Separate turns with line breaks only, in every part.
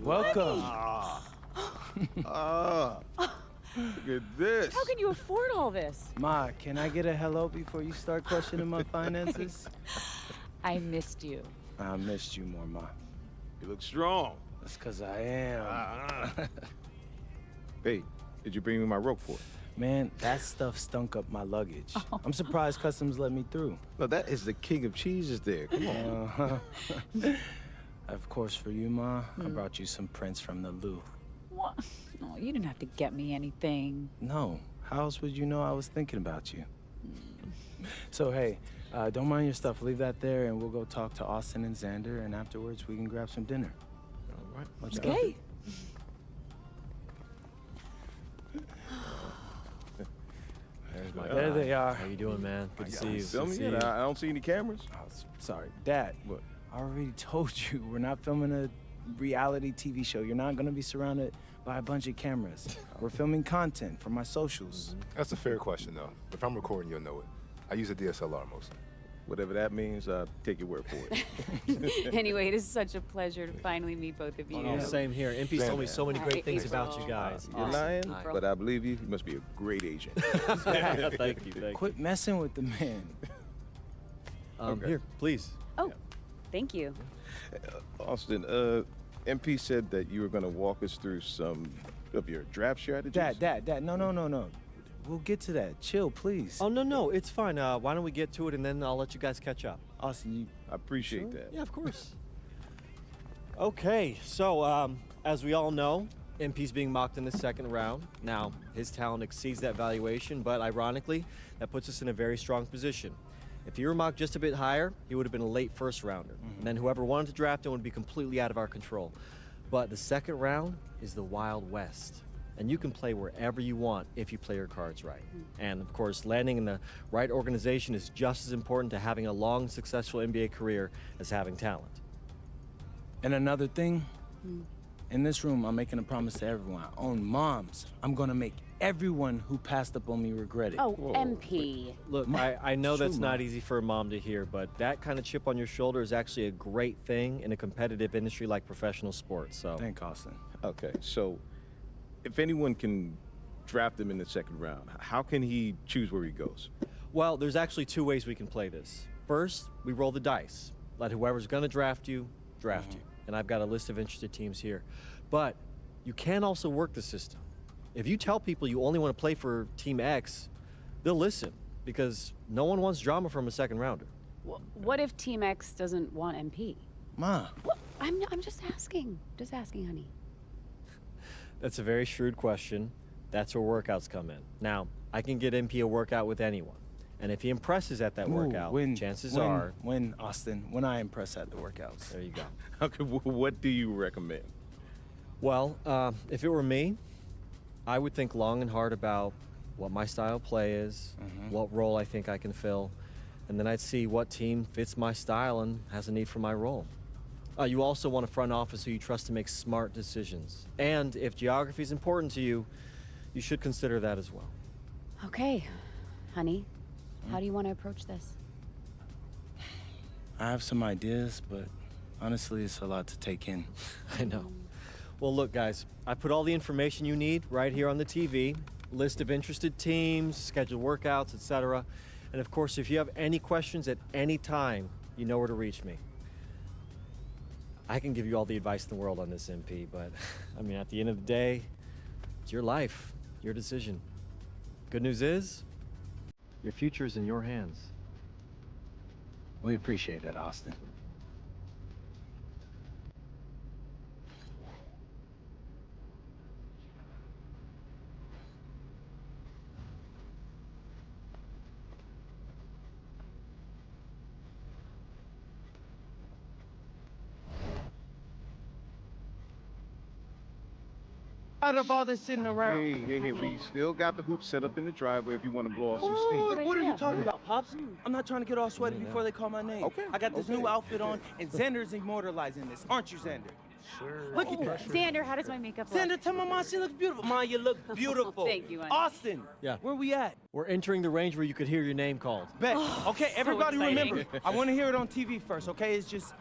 Welcome.
Look at this.
How can you afford all this?
Ma, can I get a hello before you start questioning my finances?
I missed you.
I missed you more, Ma.
You look strong.
That's because I am.
Hey, did you bring me my rope for it?
Man, that stuff stunk up my luggage. I'm surprised customs let me through.
No, that is the king of cheeses there. Come on.
Of course, for you, Ma, I brought you some prints from the Louvre.
What? No, you didn't have to get me anything.
No, how else would you know I was thinking about you? So, hey, don't mind your stuff. Leave that there, and we'll go talk to Austin and Xander, and afterwards we can grab some dinner.
All right.
Let's go.
Okay.
There's my
There
guy.
they are.
How you doing, man? Good to see you.
Film
Good
me
to see
yet?
you.
I don't see any cameras.
Oh, sorry, Dad.
What?
I already told you, we're not filming a reality TV show. You're not gonna be surrounded by a bunch of cameras. We're filming content for my socials.
That's a fair question, though. If I'm recording, you'll know it. I use a DSLR mostly.
Whatever that means, take your word for it.
Anyway, it is such a pleasure to finally meet both of you.
Oh, same here. MP's told me so many great
Hi,
things
April.
about you guys.
You're
Awesome.
lying,
Hi.
but I believe you. You must be a great agent.
Thank you.
Quit messing with the man.
Okay.
Here, please.
Oh, thank you.
Austin, MP said that you were going to walk us through some of your draft strategies.
Dad, no. We'll get to that. Chill, please.
Oh, no, it's fine. Why don't we get to it, and then I'll let you guys catch up.
Austin,
I appreciate that.
Yeah, of course. Okay, so as we all know, MP's being mocked in the second round. Now, his talent exceeds that valuation, but ironically, that puts us in a very strong position. If he were mocked just a bit higher, he would have been a late first rounder. And then whoever wanted to draft him would be completely out of our control. But the second round is the Wild West. And you can play wherever you want if you play your cards right. And of course, landing in the right organization is just as important to having a long, successful NBA career as having talent.
And another thing, in this room, I'm making a promise to everyone. On moms, I'm gonna make everyone who passed up on me regret it.
Oh, MP.
Look, I know
True,
that's not
Mom.
easy for a mom to hear, but that kind of chip on your shoulder is actually a great thing in a competitive industry like professional sports. So,
Thank Austin.
Okay, so if anyone can draft him in the second round, how can he choose where he goes?
well, there's actually two ways we can play this. First, we roll the dice. Let whoever's going to draft you, draft you. And I've got a list of interested teams here. But you can also work the system. If you tell people you only want to play for Team X, they'll listen because no one wants drama from a second rounder.
What if Team X doesn't want MP?
Ma,
Well, I'm just asking. Just asking, honey.
That's a very shrewd question. That's where workouts come in. Now, I can get MP a workout with anyone. And if he impresses at that workout, chances are...
When, Austin, when I impress at the workouts.
There you go.
Okay, what do you recommend?
Well, if it were me, I would think long and hard about what my style of play is, what role I think I can fill, and then I'd see what team fits my style and has a need for my role. You also want a front office who you trust to make smart decisions. And if geography is important to you, you should consider that as well.
Okay, honey. How do you want to approach this?
I have some ideas, but honestly, it's a lot to take in.
I know. Well, look, guys, I put all the information you need right here on the TV. List of interested teams, scheduled workouts, etc. And of course, if you have any questions at any time, you know where to reach me. I can give you all the advice in the world on this, MP, but I mean, at the end of the day, it's your life, your decision. Good news is, your future is in your hands.
We appreciate it, Austin. Out of all this sitting around.
Hey, we still got the hoop set up in the driveway if you want to blow off some steam.
What are you talking about, Pops? I'm not trying to get all sweaty before they call my name.
Okay,
I got this
okay.
new outfit on, and Xander's immortalizing this. Aren't you, Xander? Sure. Look at that.
Xander, how does my makeup look?
Xander, tell my mom she looks beautiful. Ma, you look beautiful.
Thank you, honey.
Austin.
Yeah.
Where we at?
We're entering the range where you could hear your name called.
Bet. Okay, everybody
exciting.
remember. I want to hear it on TV first, okay? It's just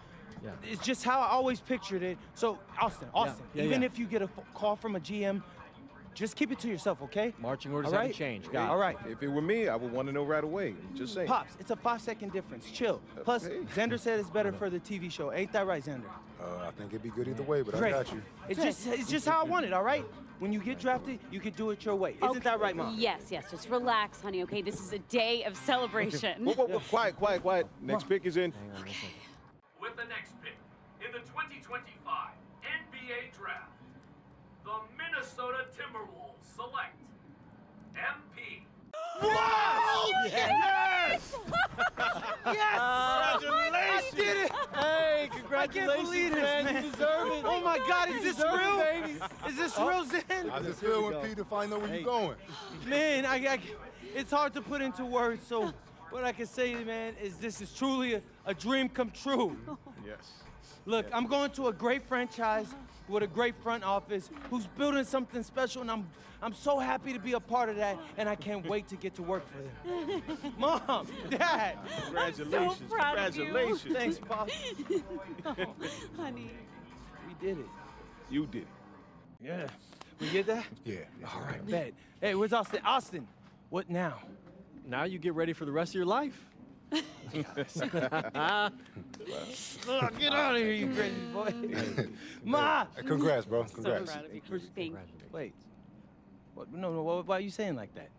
It's just how I always pictured it. So, Austin, even if you get a call from a GM, just keep it to yourself, okay?
Marching orders
All right?
haven't changed. Got it.
All right.
If it were me, I would want to know right away. I'm just saying.
Pops, it's a 5-second difference. Chill. Plus,
hey.
Xander said it's better for the TV show. Ain't that right, Xander?
I think it'd be good either way, but
Great.
I got you.
It's just how I want it, all right? When you get drafted, you can do it your way. Isn't that right, Mom?
Yes, just relax, honey, okay? This is a day of celebration.
Whoa, quiet. Next pick is in.
With the next pick in the 2025 NBA Draft, the Minnesota Timberwolves select MP.
Yes! Congratulations! I did it!
Hey, congratulations,
I can't believe this, man.
You deserve it.
Oh my God, is this real?
Baby.
Is this real, Zen?
I just feel when Peter find out where you're going.
Man, it's hard to put into words, so what I can say, man, is this is truly a dream come true.
Yes.
Look, I'm going to a great franchise with a great front office who's building something special, and I'm so happy to be a part of that, and I can't wait to get to work for them. Mom, Dad.
Congratulations.
So proud of you.
Congratulations.
Thanks, Pop.
Oh, honey.
We did it.
You did it.
Yeah. We get that?
Yeah.
All right, bet. Hey, where's Austin? Austin, what now?
Now you get ready for the rest of your life.
Get out of here, you crazy boy. Ma!
Congrats, bro.
So
Congrats.
proud of you. Thank you.
Wait. What, no, why are you saying like that?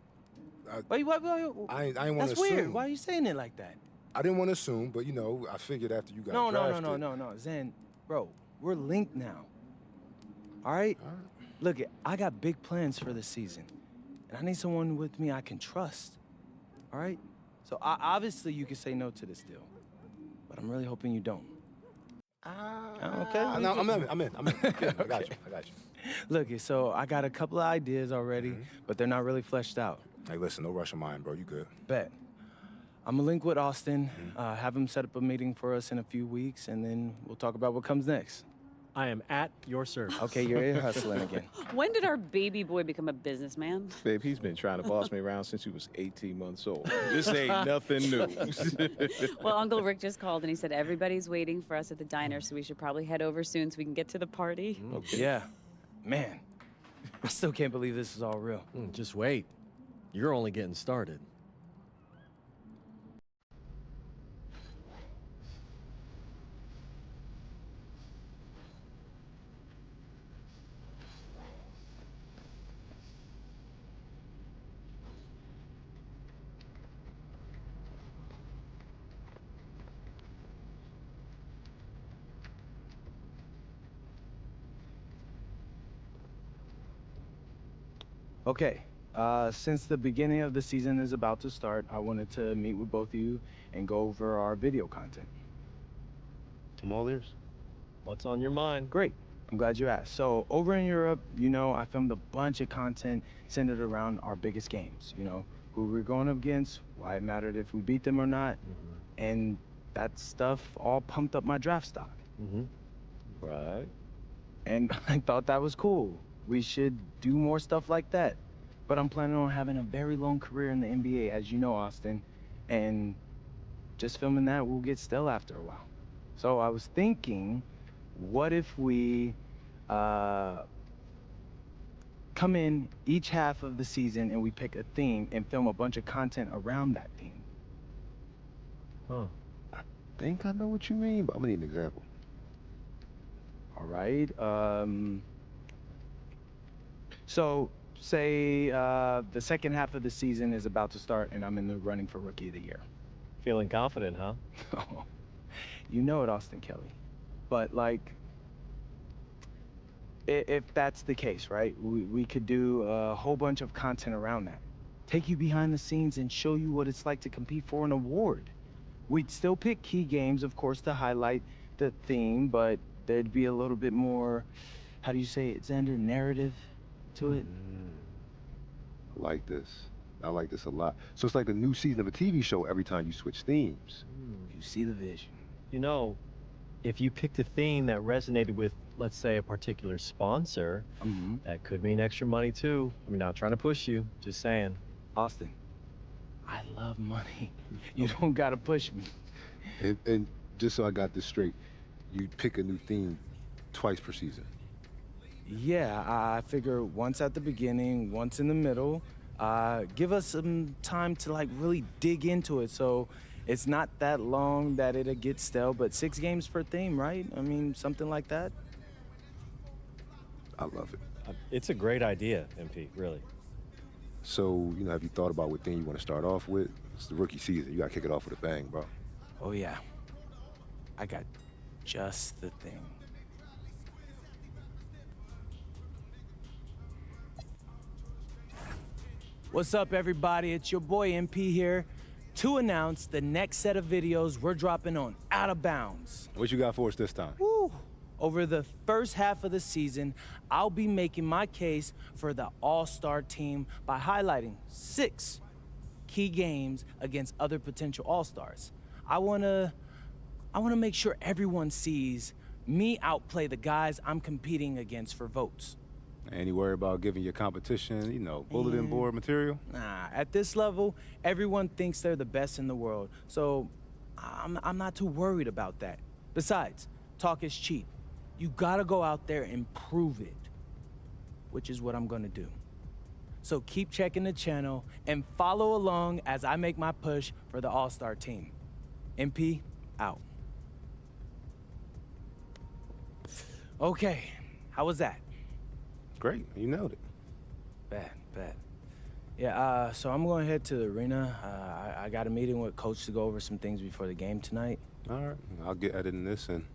I
Why
ain't want to
That's
assume.
weird. Why are you saying it like that?
I didn't want to assume, but you know, I figured after you got drafted.
No. Zen, bro, we're linked now. All right? Look, I got big plans for this season. And I need someone with me I can trust. All right? So obviously you can say no to this deal. But I'm really hoping you don't. Okay?
No, I'm in. I got you.
Look, so I got a couple of ideas already, but they're not really fleshed out.
Hey, listen, no rush of mine, bro. You good?
Bet. I'm gonna link with Austin, have him set up a meeting for us in a few weeks, and then we'll talk about what comes next.
I am at your service.
Okay, you're ear hustling again.
When did our baby boy become a businessman?
Babe, he's been trying to boss me around since he was 18 months old. This ain't nothing new.
Well, Uncle Rick just called and he said everybody's waiting for us at the diner, so we should probably head over soon so we can get to the party.
Okay. Yeah. Man, I still can't believe this is all real.
Just wait. You're only getting started.
Okay, since the beginning of the season is about to start, I wanted to meet with both of you and go over our video content.
I'm all ears.
What's on your mind?
Great. I'm glad you asked. So over in Europe, I filmed a bunch of content centered around our biggest games. Who we're going up against, why it mattered if we beat them or not. And that stuff all pumped up my draft stock.
Right.
And I thought that was cool. We should do more stuff like that. But I'm planning on having a very long career in the NBA, as you know, Austin. And just filming that will get stale after a while. So I was thinking, what if we come in each half of the season and we pick a theme and film a bunch of content around that theme?
I think I know what you mean, but I'm gonna need an example.
All right. So say the second half of the season is about to start and I'm in the running for Rookie of the Year.
Feeling confident, huh?
You know it, Austin Kelly. But if that's the case, right? We could do a whole bunch of content around that. Take you behind the scenes and show you what it's like to compete for an award. We'd still pick key games, of course, to highlight the theme, but there'd be a little bit more, how do you say it, Xander, narrative to it?
I like this. I like this a lot. So it's like the new season of a TV show every time you switch themes.
You see the vision.
If you picked a theme that resonated with, let's say, a particular sponsor, that could mean extra money too. I'm not trying to push you, just saying.
Austin, I love money. You don't gotta push me.
And just so I got this straight, you pick a new theme twice per season.
Yeah, I figure once at the beginning, once in the middle. Give us some time to like really dig into it, so it's not that long that it'll get stale, but 6 games per theme, right? I mean, something like that.
I love it.
It's a great idea, MP, really.
So, have you thought about what theme you want to start off with? It's the rookie season. You got to kick it off with a bang, bro.
Oh yeah, I got just the thing. What's up, everybody? It's your boy MP here to announce the next set of videos we're dropping on Out of Bounds.
What you got for us this time?
Woo! Over the first half of the season, I'll be making my case for the All-Star team by highlighting 6 key games against other potential All-Stars. I wanna make sure everyone sees me outplay the guys I'm competing against for votes.
And you worry about giving your competition, bulletin board material?
Nah, at this level, everyone thinks they're the best in the world, so I'm not too worried about that. Besides, talk is cheap. You gotta go out there and prove it, which is what I'm gonna do. So keep checking the channel and follow along as I make my push for the All-Star team. MP, out. Okay, how was that?
Great, you nailed it.
Bad. Yeah, so I'm going to head to the arena. I got a meeting with Coach to go over some things before the game tonight.
All right, I'll get editing this and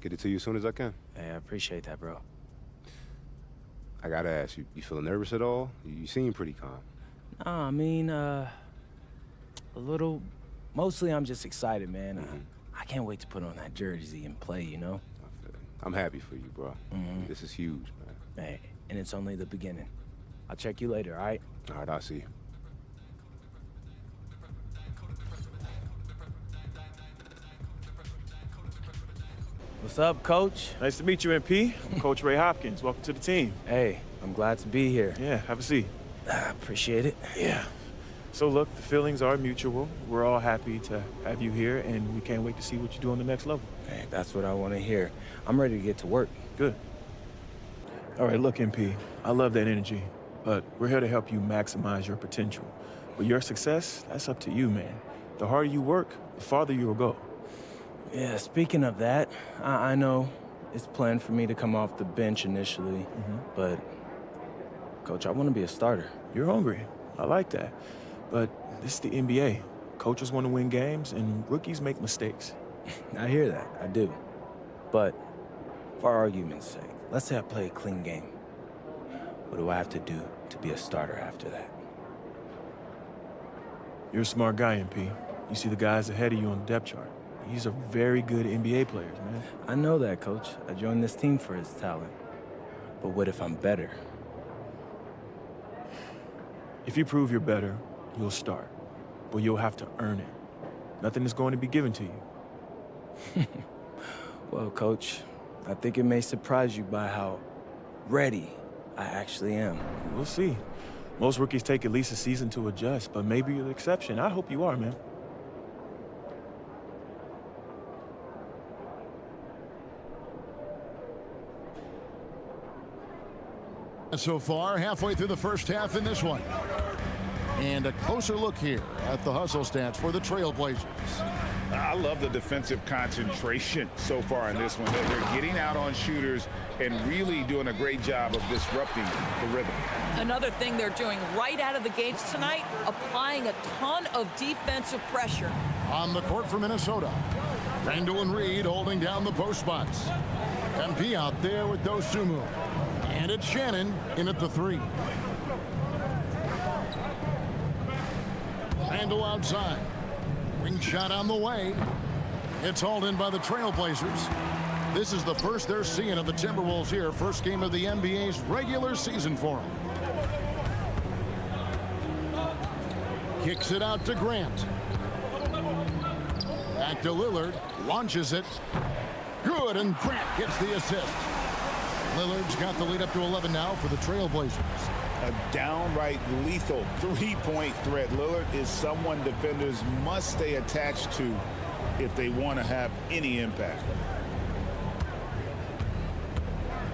get it to you as soon as I can.
Hey, I appreciate that, bro.
I gotta ask, you feeling nervous at all? You seem pretty calm.
Nah, I mean, a little. Mostly I'm just excited, man. I can't wait to put on that jersey and play,
I'm happy for you, bro. This is huge, man.
Hey, and it's only the beginning. I'll check you later, all right?
All right, I'll see you.
What's up, Coach?
Nice to meet you, MP. I'm Coach Ray Hopkins. Welcome to the team.
Hey, I'm glad to be here.
Yeah, have a seat.
I appreciate it.
Yeah. So look, the feelings are mutual. We're all happy to have you here, and we can't wait to see what you do on the next level.
Hey, that's what I want to hear. I'm ready to get to work.
Good. All right, look, MP, I love that energy, but we're here to help you maximize your potential. But your success, that's up to you, man. The harder you work, the farther you'll go.
Yeah, speaking of that, I know it's planned for me to come off the bench initially, but, Coach, I want to be a starter.
You're hungry. I like that. But this is the NBA. Coaches want to win games, and rookies make mistakes.
I hear that, I do. But, for argument's sake, let's say I play a clean game. What do I have to do to be a starter after that?
You're a smart guy, MP. You see the guys ahead of you on the depth chart. These are very good NBA players, man.
I know that, Coach. I joined this team for its talent. But what if I'm better?
If you prove you're better, you'll start. But you'll have to earn it. Nothing is going to be given to you.
Well, Coach, I think it may surprise you by how ready I actually am.
We'll see. Most rookies take at least a season to adjust, but maybe you're the exception. I hope you are, man.
So far, halfway through the first half in this one. And a closer look here at the hustle stats for the Trailblazers.
I love the defensive concentration so far in this one. They're getting out on shooters and really doing a great job of disrupting the rhythm.
Another thing they're doing right out of the gates tonight, applying a ton of defensive pressure.
On the court for Minnesota, Randall and Reed holding down the post spots. MP out there with Dosunmu. And it's Shannon in at the 3. Randall outside. Wing shot on the way. It's hauled in by the Trailblazers. This is the first they're seeing of the Timberwolves here. First game of the NBA's regular season for them. Kicks it out to Grant. Back to Lillard. Launches it. Good, and Grant gets the assist. Lillard's got the lead up to 11 now for the Trailblazers.
A downright lethal three-point threat. Lillard is someone defenders must stay attached to if they want to have any impact.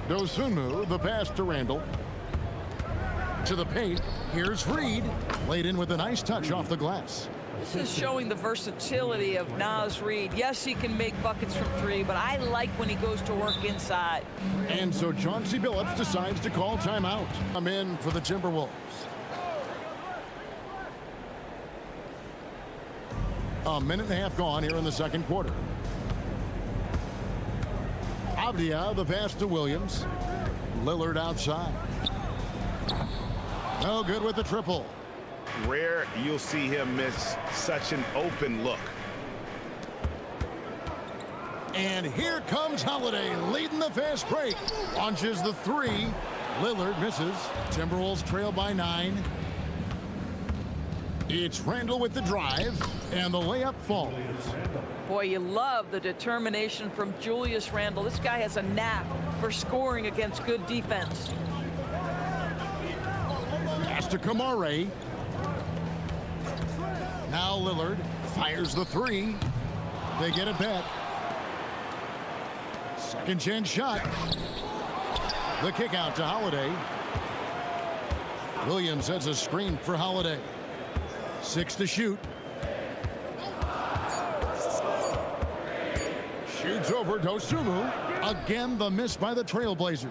Dosunmu, the pass to Randall. To the paint, here's Reed. Laid in with a nice touch off the glass.
This is showing the versatility of Naz Reid. Yes, he can make buckets from three, but I like when he goes to work inside.
And so Chauncey Billups decides to call timeout. I'm in for the Timberwolves. A minute and a half gone here in the second quarter. Avdia, the pass to Williams. Lillard outside. No good with the triple.
Rare you'll see him miss such an open look.
And here comes Holiday leading the fast break. Launches the three. Lillard misses. Timberwolves trail by 9. It's Randall with the drive, and the layup falls.
Boy, you love the determination from Julius Randle. This guy has a knack for scoring against good defense.
Pass to Kamare. Now Lillard fires the three. They get it back. Second chance shot. The kick out to Holiday. Williams sets a screen for Holiday. 6 to shoot. Shoots over Dosunmu. Again, the miss by the Trailblazers.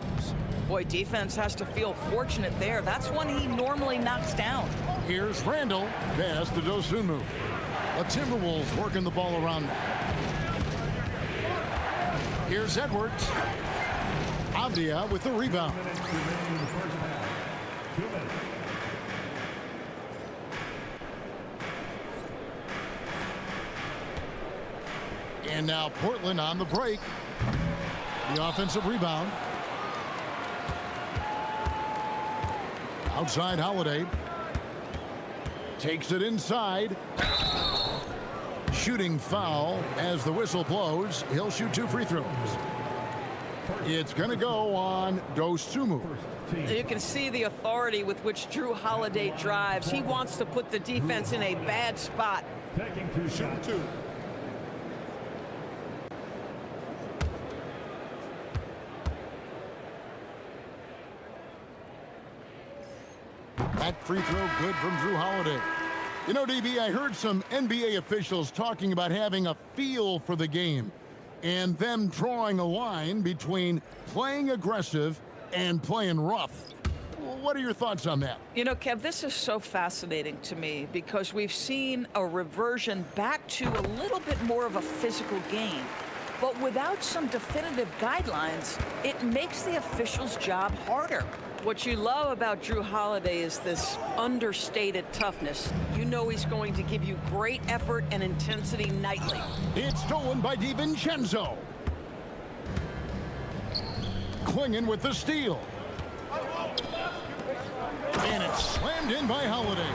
Boy, defense has to feel fortunate there. That's one he normally knocks down.
Here's Randall. Pass to Dosunmu. The Timberwolves working the ball around now. Here's Edwards. Avdia with the rebound. And now Portland on the break. The offensive rebound. Outside Holiday. Takes it inside. Shooting foul as the whistle blows. He'll shoot 2 free throws. It's going to go on Dosunmu.
You can see the authority with which Drew Holiday drives. He wants to put the defense in a bad spot.
Taking 2 shots. That free throw good from Drew Holiday. You know, DB, I heard some NBA officials talking about having a feel for the game and them drawing a line between playing aggressive and playing rough. What are your thoughts on that?
You know, Kev, this is so fascinating to me because we've seen a reversion back to a little bit more of a physical game. But without some definitive guidelines, it makes the officials' job harder. What you love about Drew Holiday is this understated toughness. You know he's going to give you great effort and intensity nightly.
It's stolen by DiVincenzo. Clinging with the steal. And it's slammed in by Holiday.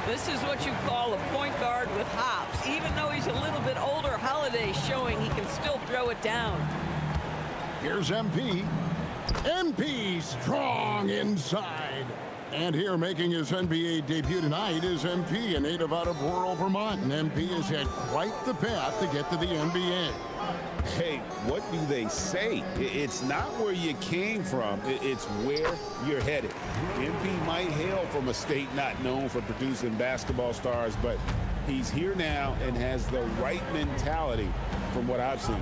This is what you call a point guard with hops. Even though he's a little bit older, Holiday's showing he can still throw it down.
Here's MP. MP strong inside. And here making his NBA debut tonight is MP, a native out of rural Vermont. And MP has had quite the path to get to the NBA.
Hey, what do they say? It's not where you came from, it's where you're headed. MP might hail from a state not known for producing basketball stars, but he's here now and has the right mentality from what I've seen.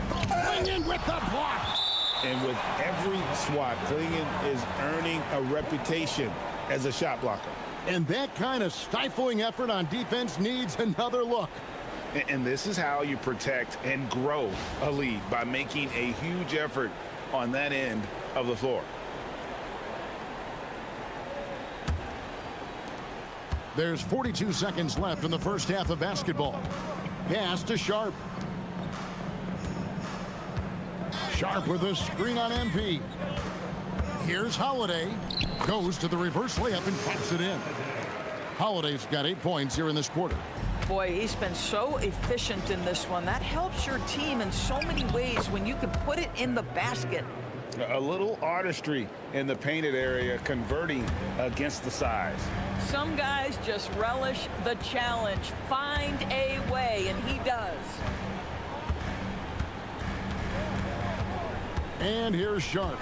Clingan with the block.
And with every swat, Clingan is earning a reputation as a shot blocker.
And that kind of stifling effort on defense needs another look.
And this is how you protect and grow a lead, by making a huge effort on that end of the floor.
There's 42 seconds left in the first half of basketball. Pass to Sharp. Sharp with a screen on MP. Here's Holiday. Goes to the reverse layup and pops it in. Holiday's got 8 points here in this quarter.
Boy, he's been so efficient in this one. That helps your team in so many ways when you can put it in the basket.
A little artistry in the painted area, converting against the size.
Some guys just relish the challenge. Find a way, and he does.
And here's Sharp.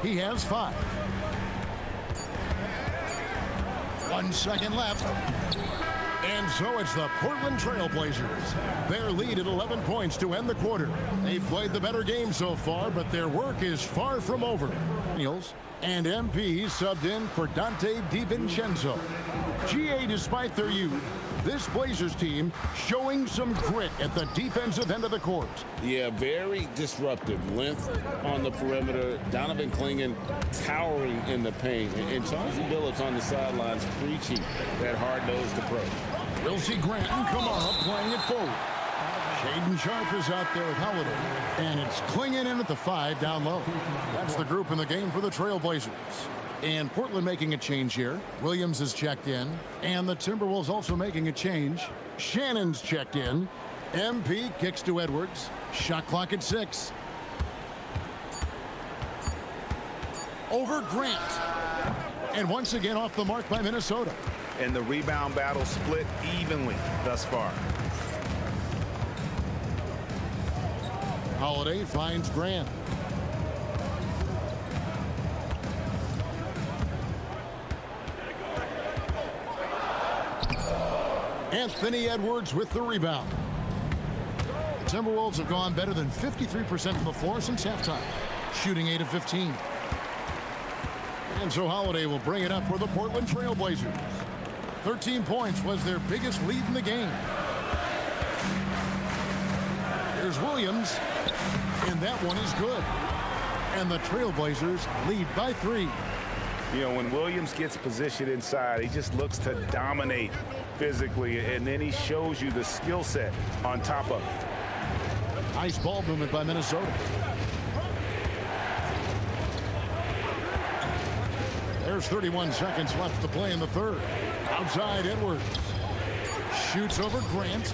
He has 5. 1 second left. And so it's the Portland Trailblazers. Their lead at 11 points to end the quarter. They've played the better game so far, but their work is far from over. And MP subbed in for Dante DiVincenzo. GA, despite their youth, this Blazers team showing some grit at the defensive end of the court.
Yeah, very disruptive. Length on the perimeter. Donovan Clingan towering in the paint. And Chauncey Billups on the sidelines preaching that hard-nosed approach.
We'll see Grant and Kamara playing it forward. Shaedon Sharp is out there with Holiday. And it's Clingan in at the 5 down low. That's the group in the game for the Trailblazers. And Portland making a change here. Williams is checked in. And the Timberwolves also making a change. Shannon's checked in. MP kicks to Edwards. Shot clock at 6. Over Grant. And once again off the mark by Minnesota.
And the rebound battle split evenly thus far.
Holiday finds Grant. Anthony Edwards with the rebound. The Timberwolves have gone better than 53% from the floor since halftime, shooting 8 of 15. And so Holiday will bring it up for the Portland Trailblazers. 13 points was their biggest lead in the game. Here's Williams, and that one is good. And the Trailblazers lead by 3.
You know, when Williams gets positioned inside, he just looks to dominate physically, and then he shows you the skill set on top of it.
Nice ball movement by Minnesota. There's 31 seconds left to play in the third. Outside Edwards. Shoots over Grant.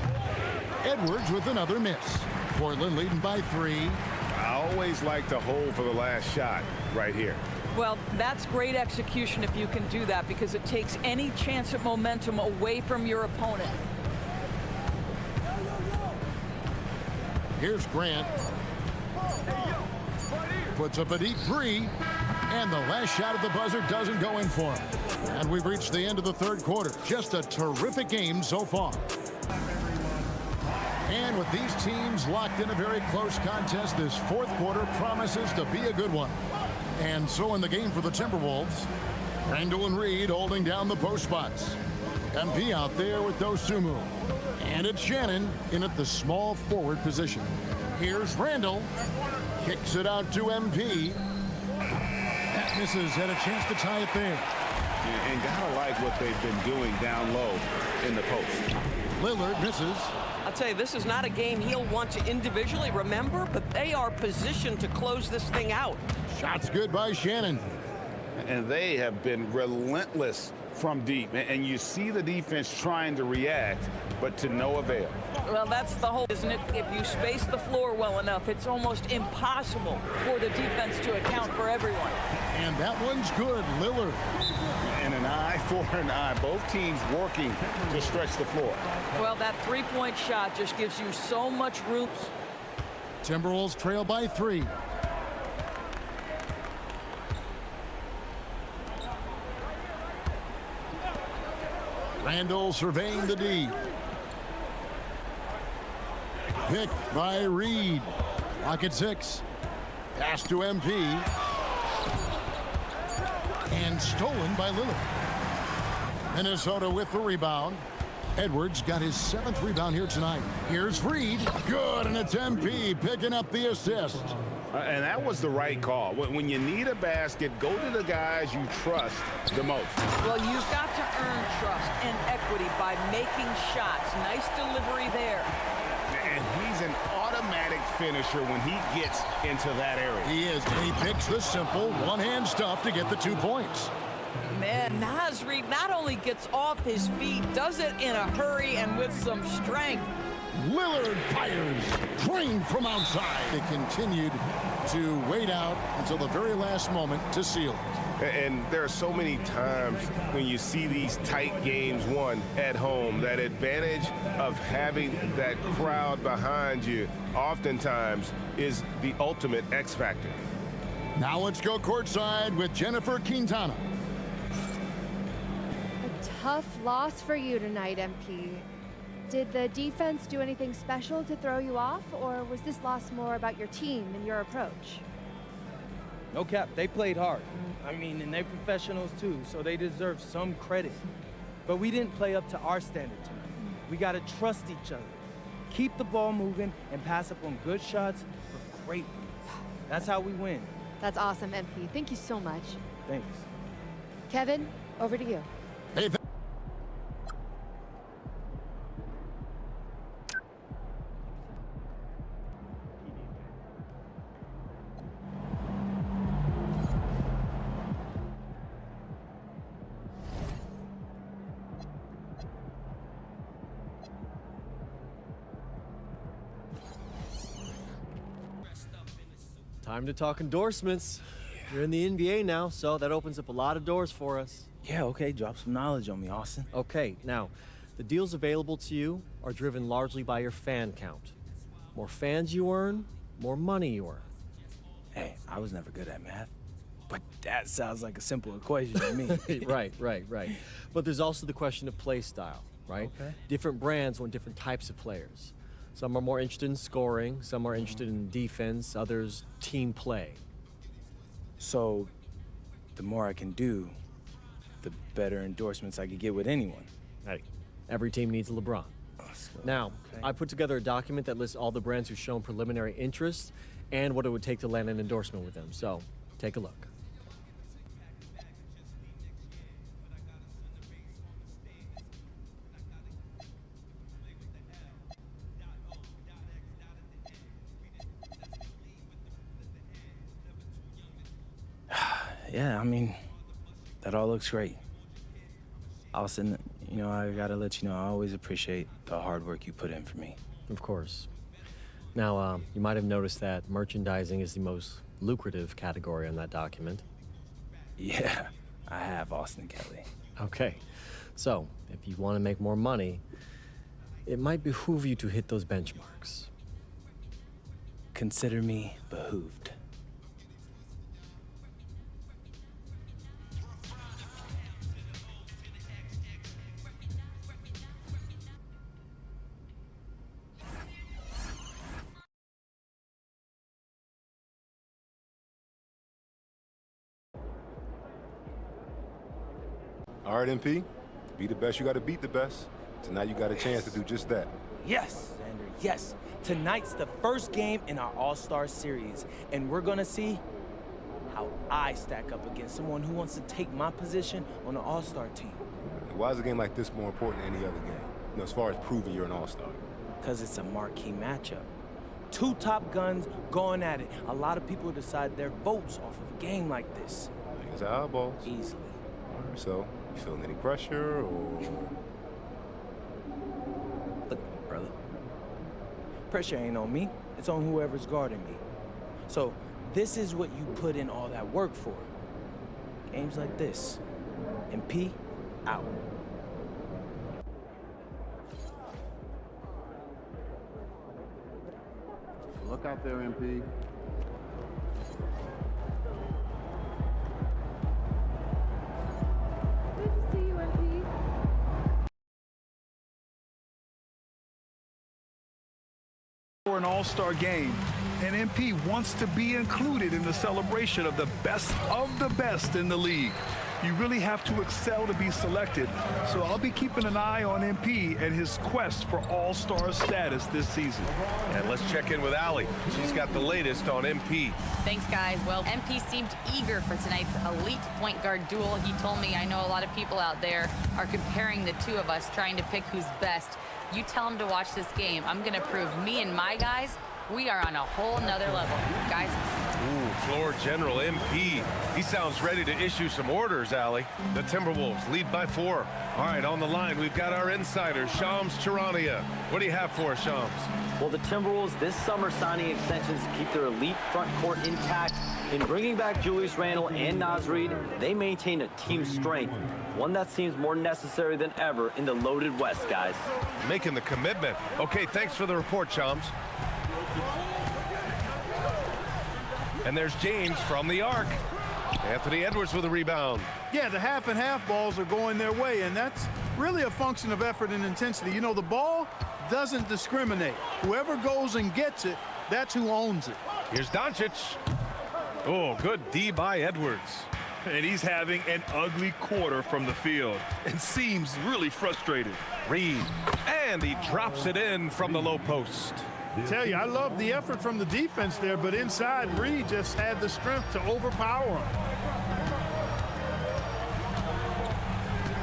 Edwards with another miss. Portland leading by 3.
I always like to hold for the last shot right here.
Well, that's great execution if you can do that, because it takes any chance at momentum away from your opponent.
Here's Grant. Puts up a deep 3. And the last shot at the buzzer doesn't go in for him. And we've reached the end of the third quarter. Just a terrific game so far. And with these teams locked in a very close contest, this fourth quarter promises to be a good one. And so in the game for the Timberwolves, Randall and Reed holding down the post spots. MP out there with Dosunmu. And it's Shannon in at the small forward position. Here's Randall. Kicks it out to MP. That misses. Had a chance to tie it there.
And gotta like what they've been doing down low in the post.
Lillard misses.
I'll tell you, this is not a game he'll want to individually remember, but they are positioned to close this thing out.
Shot's good by Shannon.
And they have been relentless from deep. And you see the defense trying to react, but to no avail.
Well, that's the whole, isn't it? If you space the floor well enough, it's almost impossible for the defense to account for everyone.
And that one's good, Lillard.
And an eye for an eye. Both teams working to stretch the floor.
Well, that three-point shot just gives you so much room.
Timberwolves trail by 3. Randall surveying the D. Picked by Reed. Clock at 6. Pass to MP. And stolen by Lillard. Minnesota with the rebound. Edwards got his 7th rebound here tonight. Here's Reed. Good, and it's MP picking up the assist.
And that was the right call. When you need a basket, go to the guys you trust the most.
Well, you've got to earn trust and equity by making shots. Nice delivery there.
And he's an automatic finisher when he gets into that area.
He is, and he picks the simple one-hand stuff to get the 2 points.
Man, Naz Reid not only gets off his feet, does it in a hurry and with some strength.
Lillard fires, drained from outside. They continued to wait out until the very last moment to seal it.
And there are so many times when you see these tight games won at home, that advantage of having that crowd behind you oftentimes is the ultimate X factor.
Now let's go courtside with Jennifer Quintana.
A tough loss for you tonight, MP. Did the defense do anything special to throw you off, or was this loss more about your team and your approach?
No cap, they played hard. I mean, and they're professionals too, so they deserve some credit. But we didn't play up to our standard tonight. We gotta trust each other. Keep the ball moving and pass up on good shots for great ones. That's how we win.
That's awesome, MP. Thank you so much.
Thanks.
Kevin, over to you.
Hey,
Time to talk endorsements. You're in the NBA now, so that opens up a lot of doors for us.
Yeah, okay, drop some knowledge on me, Austin.
Okay, now, the deals available to you are driven largely by your fan count. More fans you earn, more money you earn.
Hey, I was never good at math, but that sounds like a simple equation to me.
Right. But there's also the question of play style, right?
Okay.
Different brands want different types of players. Some are more interested in scoring, some are interested in defense, others team play.
So, the more I can do, the better endorsements I could get with anyone.
Hey, every team needs a LeBron. Now, I put together a document that lists all the brands who've shown preliminary interest and what it would take to land an endorsement with them. So, take a look.
Yeah, I mean, that all looks great. Austin, you know, I gotta let you know, I always appreciate the hard work you put in for me.
Of course. Now, you might have noticed that merchandising is the most lucrative category on that document.
Yeah, I have, Austin Kelly.
Okay, so if you want to make more money, it might behoove you to hit those benchmarks.
Consider me behooved.
All right, MP. To be the best, you got to beat the best. Tonight, you got a chance to do just that.
Yes, Xander, yes. Tonight's the first game in our All-Star series, and we're gonna see how I stack up against someone who wants to take my position on the All-Star team.
Why is a game like this more important than any other game? You know, as far as proving you're an All-Star.
Because it's a marquee matchup. Two top guns going at it. A lot of people decide their votes off of a game like this.
It's eyeballs.
Easily.
All right, so, you feeling any pressure, or...?
Look, brother. Pressure ain't on me. It's on whoever's guarding me. So, this is what you put in all that work for. Games like this. MP, out.
Look out there, MP.
Good to see you, MP.
For an all-star game, and MP wants to be included in the celebration of the best in the league. You really have to excel to be selected, so I'll be keeping an eye on MP and his quest for all-star status this season.
And let's check in with Allie. She's got the latest on MP.
Thanks, guys. Well, MP seemed eager for tonight's elite point guard duel. He told me, I know a lot of people out there are comparing the two of us, trying to pick who's best. You tell him to watch this game. I'm going to prove me and my guys, We are on a whole nother level, guys.
Ooh, floor general MP. He sounds ready to issue some orders, Allie. The Timberwolves lead by 4. All right, on the line, we've got our insider, Shams Charania. What do you have for us, Shams?
Well, the Timberwolves this summer signing extensions to keep their elite front court intact. In bringing back Julius Randle and Naz Reid, they maintain a team strength, one that seems more necessary than ever in the loaded West, guys.
Making the commitment. Okay, thanks for the report, Shams. And there's James from the arc. Anthony Edwards with a rebound.
Yeah, the half and half balls are going their way, and that's really a function of effort and intensity. You know, the ball doesn't discriminate. Whoever goes and gets it, that's who owns it.
Here's Doncic. Oh, good D by Edwards.
And he's having an ugly quarter from the field and seems really frustrated.
Reid, and he drops it in from the low post.
Tell you, I love the effort from the defense there, but inside, Reid just had the strength to overpower him.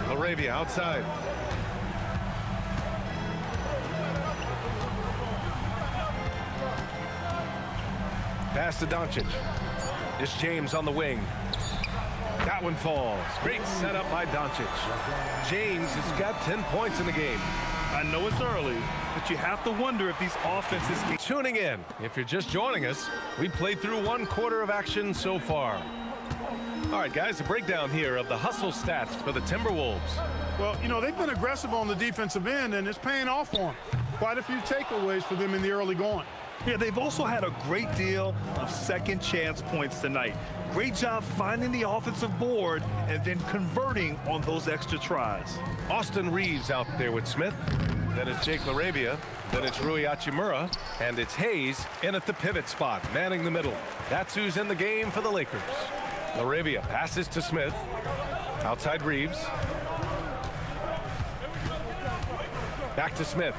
Laravia outside. Pass to Doncic. It's James on the wing. That one falls. Great setup by Doncic. James has got 10 points in the game.
I know it's early, but you have to wonder if these offenses can...
Tuning in. If you're just joining us, we played through 1 quarter of action so far. All right, guys, a breakdown here of the hustle stats for the Timberwolves.
Well, you know, they've been aggressive on the defensive end, and it's paying off for them. Quite a few takeaways for them in the early going.
Yeah, they've also had a great deal of second chance points tonight. Great job finding the offensive board and then converting on those extra tries.
Austin Reeves out there with Smith. Then it's Jake Laravia. Then it's Rui Hachimura. And it's Hayes in at the pivot spot, manning the middle. That's who's in the game for the Lakers. Laravia passes to Smith. Outside Reeves. Back to Smith.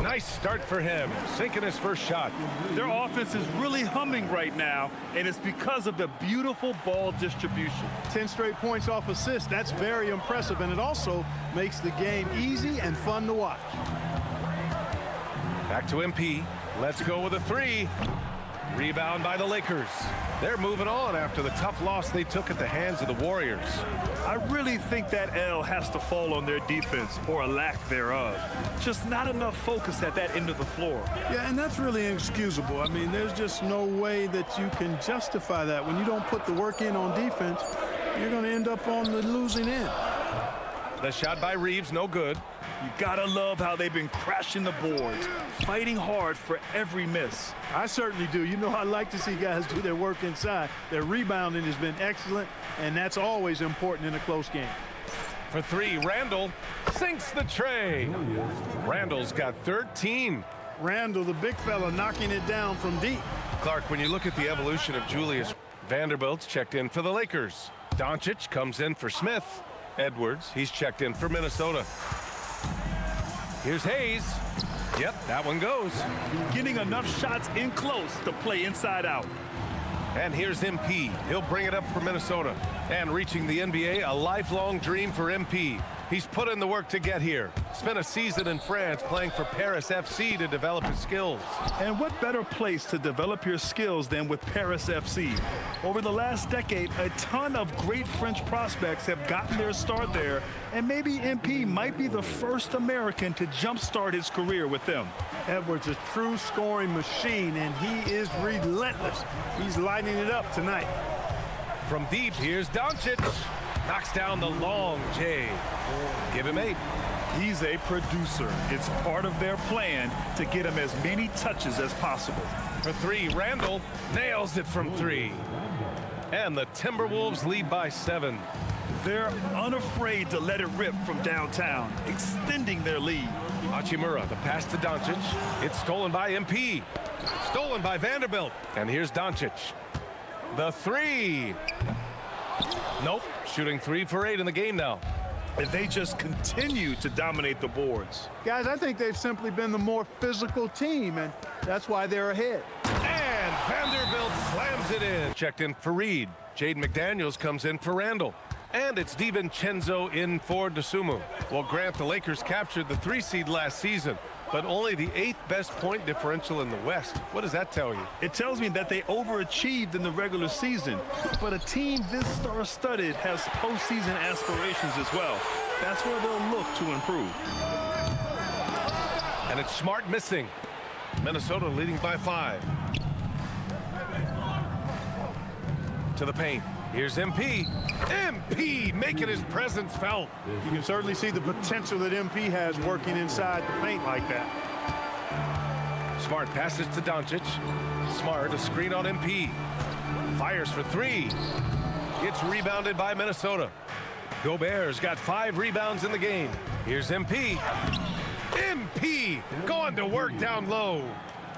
Nice start for him, sinking his first shot.
Their offense is really humming right now, and it's because of the beautiful ball distribution.
10 straight points off assists, that's very impressive, and it also makes the game easy and fun to watch.
Back to MP, let's go with a 3. Rebound by the Lakers. They're moving on after the tough loss they took at the hands of the Warriors.
I really think that L has to fall on their defense, or a lack thereof. Just not enough focus at that end of the floor.
Yeah, and that's really inexcusable. I mean, there's just no way that you can justify that. When you don't put the work in on defense, you're going to end up on the losing end.
The shot by Reeves, no good.
You gotta love how they've been crashing the boards, fighting hard for every miss.
I certainly do. You know, I like to see guys do their work inside. Their rebounding has been excellent, and that's always important in a close game.
For 3, Randle sinks the tray. Randle's got 13.
Randle, the big fella, knocking it down from deep.
Clark, when you look at the evolution of Julius, Vanderbilt's checked in for the Lakers. Doncic comes in for Smith. Edwards, he's checked in for Minnesota. Here's Hayes. Yep, that one goes.
Getting enough shots in close to play inside out.
And here's MP. He'll bring it up for Minnesota. And reaching the NBA, a lifelong dream for MP. He's put in the work to get here. Spent a season in France playing for Paris FC to develop his skills.
And what better place to develop your skills than with Paris FC? Over the last decade, a ton of great French prospects have gotten their start there, and maybe MP might be the first American to jumpstart his career with them.
Edwards, a true scoring machine, and he is relentless. He's lighting it up tonight.
From deep, here's Doncic. Knocks down the long J. Give him 8.
He's a producer. It's part of their plan to get him as many touches as possible.
For 3, Randle nails it from 3. And the Timberwolves lead by 7.
They're unafraid to let it rip from downtown, extending their lead.
Hachimura, the pass to Doncic. It's stolen by MP. Stolen by Vanderbilt. And here's Doncic. The 3. Nope, shooting 3 for 8 in the game now.
And they just continue to dominate the boards.
Guys, I think they've simply been the more physical team, and that's why they're ahead.
And Vanderbilt slams it in. Checked in for Reid. Jaden McDaniels comes in for Randle. And it's DiVincenzo in for Dosunmu. Well, Grant, the Lakers captured the 3 seed last season. but only the 8th best point differential in the West. What does that tell you?
It tells me that they overachieved in the regular season, but a team this star-studded has postseason aspirations as well. That's where they'll look to improve.
And it's Smart missing. Minnesota leading by 5. To the paint. Here's MP. MP making his presence felt.
You can certainly see the potential that MP has working inside the paint like that.
Smart passes to Doncic. Smart, a screen on MP. Fires for 3. It's rebounded by Minnesota. Gobert's got 5 rebounds in the game. Here's MP. MP going to work down low.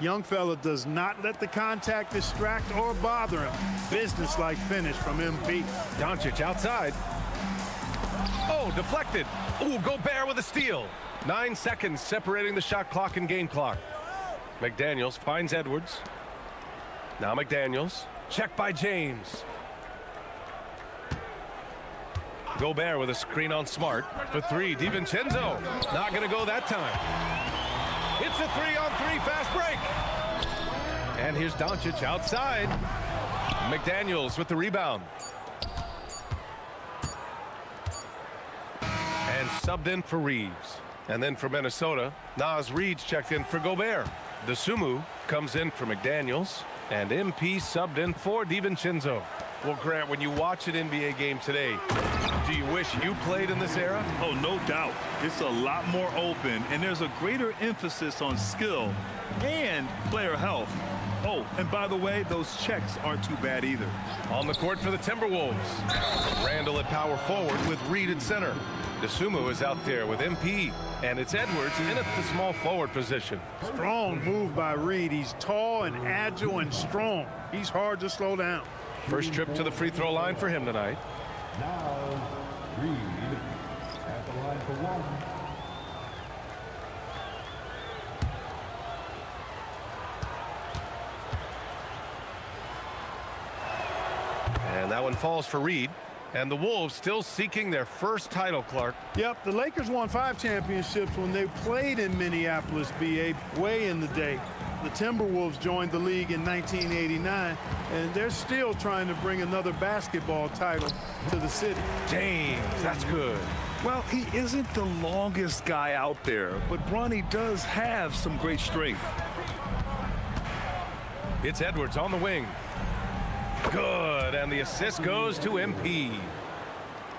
Young fella does not let the contact distract or bother him. Business-like finish from MP.
Doncic outside. Oh, deflected. Oh, Gobert with a steal. 9 seconds separating the shot clock and game clock. McDaniels finds Edwards. Now McDaniels. Checked by James. Gobert with a screen on Smart. For 3, DiVincenzo. Not going to go that time. It's a 3-on-3 fast break. And here's Doncic outside. McDaniels with the rebound. And subbed in for Reeves. And then for Minnesota, Naz Reid's checked in for Gobert. DeSumo comes in for McDaniels. And MP subbed in for DiVincenzo. Well, Grant, when you watch an NBA game today, do you wish you played in this era?
Oh, no doubt. It's a lot more open, and there's a greater emphasis on skill and player health. Oh, and by the way, those checks aren't too bad either.
On the court for the Timberwolves. Randall at power forward with Reed at center. DeSumo is out there with MP, and it's Edwards in at the small forward position.
Strong move by Reed. He's tall and agile and strong. He's hard to slow down.
First trip to the free throw line for him tonight.
Now, Reed at the line for 1.
And that one falls for Reed. And the Wolves still seeking their first title, Clark.
Yep, the Lakers won 5 championships when they played in Minneapolis, BA, way in the day. The Timberwolves joined the league in 1989, and they're still trying to bring another basketball title to the city.
James, that's good.
Well, he isn't the longest guy out there, but Bronny does have some great strength.
It's Edwards on the wing. Good, and the assist goes to MP.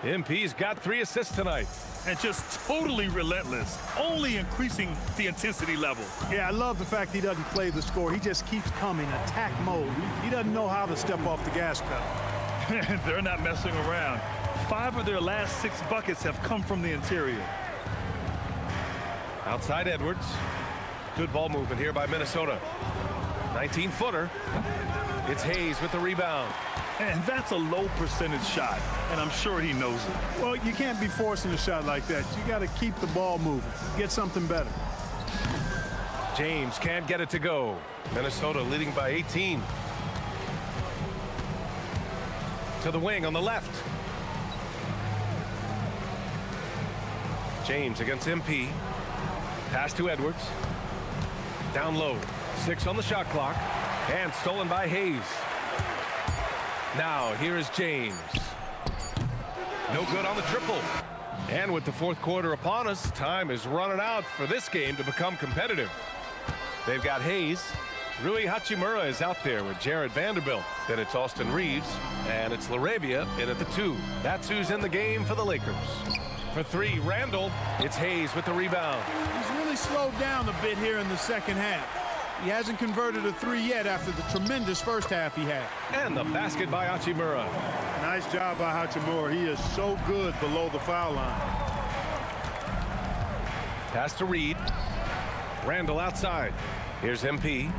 MP's got 3 assists tonight.
And just totally relentless, only increasing the intensity level.
Yeah, I love the fact he doesn't play the score. He just keeps coming, attack mode. He doesn't know how to step off the gas pedal.
They're not messing around. 5 of their last 6 buckets have come from the interior.
Outside Edwards. Good ball movement here by Minnesota. 19-footer. It's Hayes with the rebound.
And that's a low percentage shot, and I'm sure he knows it.
Well, you can't be forcing a shot like that. You got to keep the ball moving. Get something better.
James can't get it to go. Minnesota leading by 18. To the wing on the left. James against MP. Pass to Edwards. Down low. 6 on the shot clock. And stolen by Hayes. Now, here is James. No good on the triple. And with the 4th quarter upon us, time is running out for this game to become competitive. They've got Hayes. Rui Hachimura is out there with Jared Vanderbilt. Then it's Austin Reeves, and it's LaRavia in at the 2. That's who's in the game for the Lakers. For 3, Randall. It's Hayes with the rebound.
He's really slowed down a bit here in the second half. He hasn't converted a 3 yet after the tremendous first half he had.
And the basket by Hachimura.
Nice job by Hachimura. He is so good below the foul line.
Pass to Reed. Randall outside. Here's MP.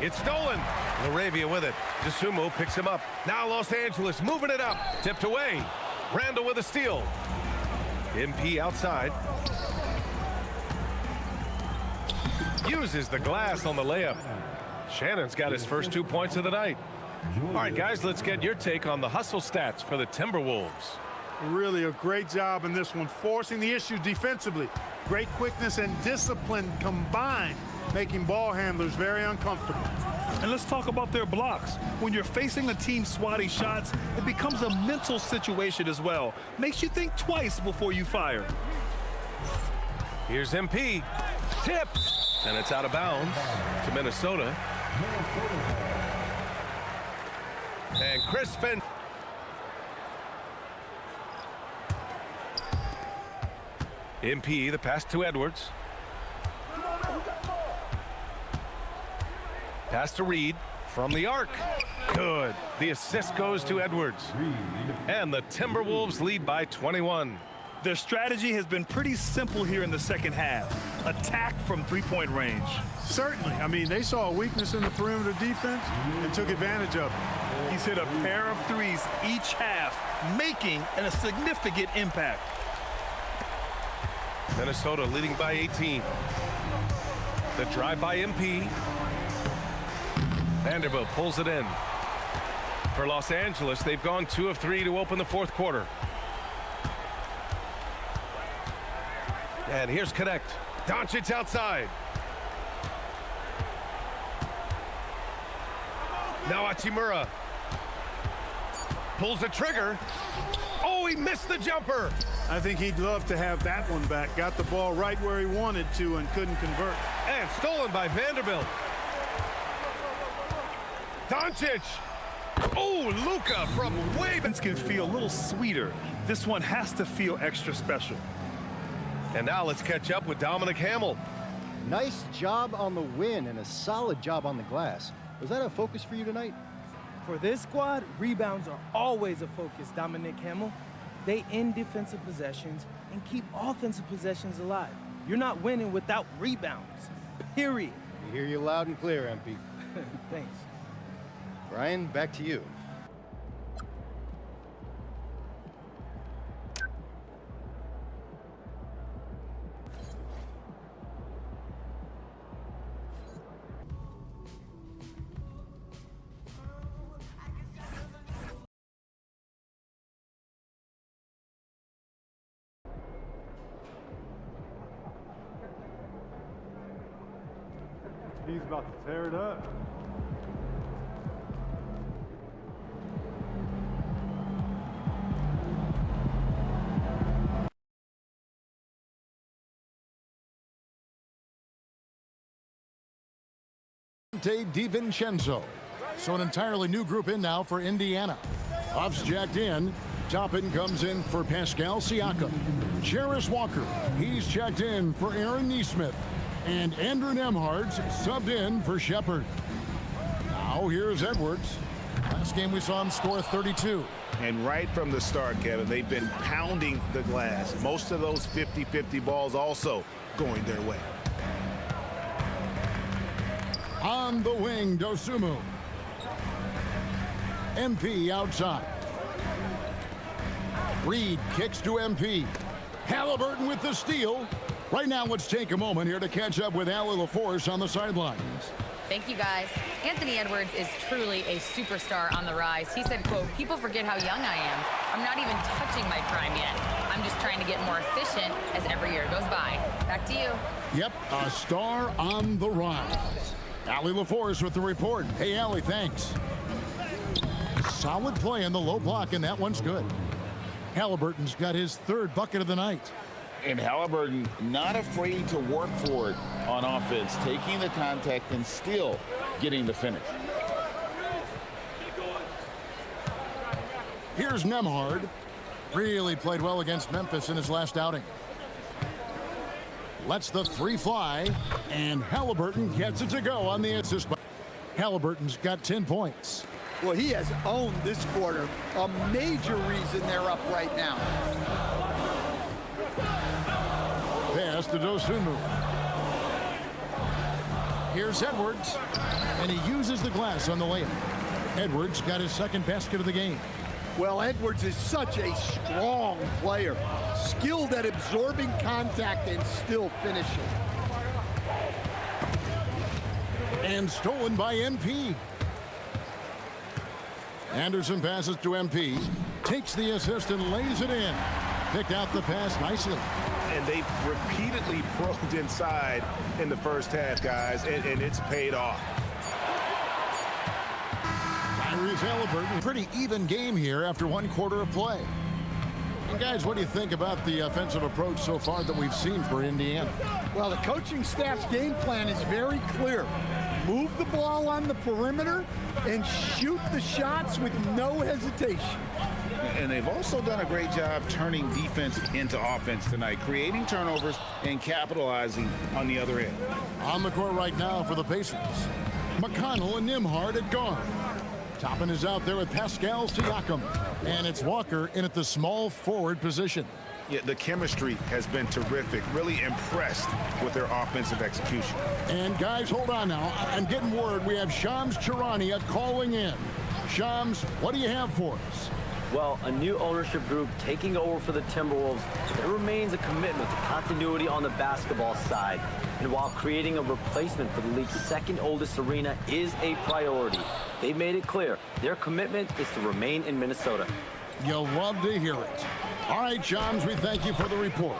It's stolen. LaRavia with it. DeSumo picks him up. Now Los Angeles moving it up. Tipped away. Randall with a steal. MP outside. Uses the glass on the layup. Shannon's got his first 2 points of the night. All right, guys, let's get your take on the hustle stats for the Timberwolves.
Really a great job in this one, forcing the issue defensively. Great quickness and discipline combined, making ball handlers very uncomfortable.
And let's talk about their blocks. When you're facing a team swatting shots, it becomes a mental situation as well. Makes you think twice before you fire.
Here's MP. Tipped. And it's out of bounds to Minnesota. And Crispin. MP, the pass to Edwards. Pass to Reed from the arc. Good. The assist goes to Edwards. And the Timberwolves lead by 21.
Their strategy has been pretty simple here in the second half. Attack from three-point range.
Certainly. I mean, they saw a weakness in the perimeter defense and took advantage of it.
He's hit a pair of threes each half, making a significant impact.
Minnesota leading by 18. The drive by MP. Vanderbilt pulls it in. For Los Angeles, they've gone 2 of 3 to open the fourth quarter. And here's Connect. Doncic outside. Now Hachimura. Pulls the trigger. Oh, he missed the jumper.
I think he'd love to have that one back. Got the ball right where he wanted to and couldn't convert.
And stolen by Vanderbilt. Doncic. Oh, Luka from way back.
Can feel a little sweeter. This one has to feel extra special.
And now let's catch up with Dominic Hamill.
Nice job on the win and a solid job on the glass. Was that a focus for you tonight?
For this squad, rebounds are always a focus, Dominic Hamill. They end defensive possessions and keep offensive possessions alive. You're not winning without rebounds, period.
We hear you loud and clear, MP.
Thanks.
Brian, back to you.
He's about to tear it up.
DiVincenzo. So an entirely new group in now for Indiana. Off's jacked in. Toppin comes in for Pascal Siakam. Jarris Walker, he's checked in for Aaron Nesmith. And Andrew Nembhard's subbed in for Shepard. Now here's Edwards. Last game we saw him score 32.
And right from the start, Kevin, they've been pounding the glass. Most of those 50-50 balls also going their way.
On the wing, Dosunmu. MP outside. Reed kicks to MP. Halliburton with the steal. Right now, let's take a moment here to catch up with Allie LaForce on the sidelines.
Thank you, guys. Anthony Edwards is truly a superstar on the rise. He said, quote, "People forget how young I am. I'm not even touching my prime yet. I'm just trying to get more efficient as every year goes by." Back to you.
Yep, a star on the rise. Allie LaForce with the report. Hey, Allie, thanks. Solid play in the low block, and that one's good. Halliburton's got his third bucket of the night.
And Halliburton not afraid to work for it on offense, taking the contact and still getting the finish.
Here's Nembhard. Really played well against Memphis in his last outing. Lets the three fly, and Halliburton gets it to go on the assist. Halliburton's got 10 points.
Well, he has owned this quarter. A major reason they're up right now.
Pass to Dosunmu. Here's Edwards, and he uses the glass on the layup. Edwards got his second basket of the game.
Well, Edwards is such a strong player, skilled at absorbing contact and still finishing.
And stolen by MP. Anderson passes to MP. Takes the assist and lays it in. Picked out the pass nicely.
And they've repeatedly probed inside in the first half, guys, and it's paid off.
Halliburton, pretty even game here after one quarter of play. And guys, what do you think about the offensive approach so far that we've seen for Indiana?
Well, the coaching staff's game plan is very clear. Move the ball on the perimeter and shoot the shots with no hesitation.
And they've also done a great job turning defense into offense tonight, creating turnovers and capitalizing on the other end.
On the court right now for the Pacers, McConnell and Nembhard at guard. Toppin is out there with Pascal Siakam, and it's Walker in at the small forward position.
Yeah, the chemistry has been terrific. Really impressed with their offensive execution.
And guys, hold on now. I'm getting word we have Shams Charania calling in. Shams, what do you have for us?
Well, a new ownership group taking over for the Timberwolves. There remains a commitment to continuity on the basketball side. And while creating a replacement for the league's second oldest arena is a priority, they made it clear their commitment is to remain in Minnesota.
You'll love to hear it. All right, Shams, we thank you for the report.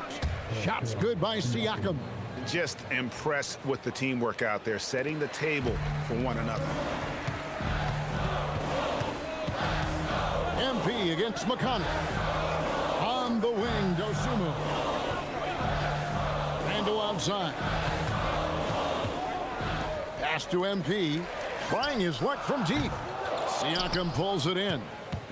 Shots good by Siakam.
Just impressed with the teamwork out there, setting the table for one another.
MP against McConnell. On the wing, Dosunmu. Randall outside. Pass to MP. Trying his luck from deep. Siakam pulls it in.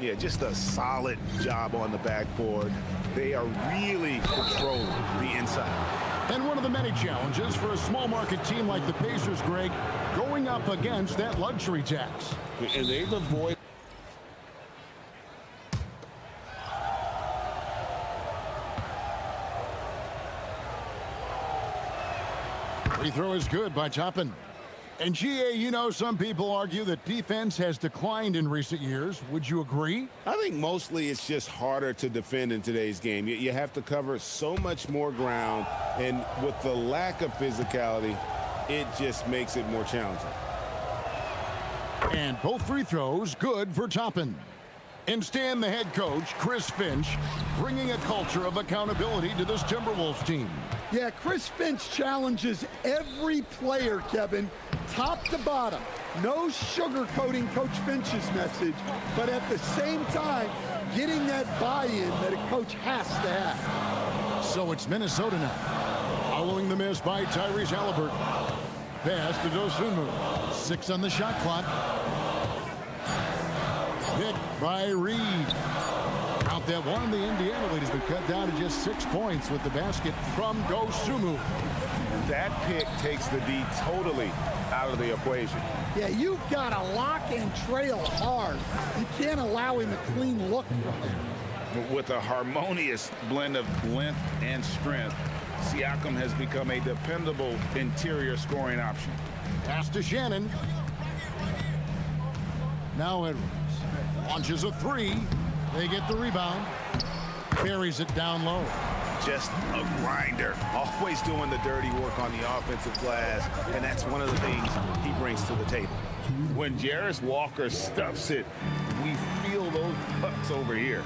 Yeah, just a solid job on the backboard. They are really controlling the inside.
And one of the many challenges for a small market team like the Pacers, Greg, going up against that luxury tax.
And they've avoided.
Free throw is good by Toppin. And GA, you know, some people argue that defense has declined in recent years. Would you agree?
I think mostly it's just harder to defend in today's game. You have to cover so much more ground, and with the lack of physicality, it just makes it more challenging.
And both free throws good for Toppin. And Stan, the head coach, Chris Finch, bringing a culture of accountability to this Timberwolves team.
Yeah, Chris Finch challenges every player, Kevin, top to bottom. No sugarcoating Coach Finch's message, but at the same time, getting that buy-in that a coach has to have.
So it's Minnesota now, following the miss by Tyrese Halliburton. Pass to Dosunmu. 6 on the shot clock. Picked by Reed. Out that one, the Indiana lead has been cut down to just 6 points with the basket from Dosunmu.
And that pick takes the D totally out of the equation.
Yeah, you've got to lock and trail hard. You can't allow him a clean look from there.
With a harmonious blend of length and strength, Siakam has become a dependable interior scoring option.
Pass to Shannon. Now Edwards launches a 3. They get the rebound. Buries it down low.
Just a grinder. Always doing the dirty work on the offensive glass, and that's one of the things he brings to the table.
When Jarris Walker stuffs it, we feel those pucks over here.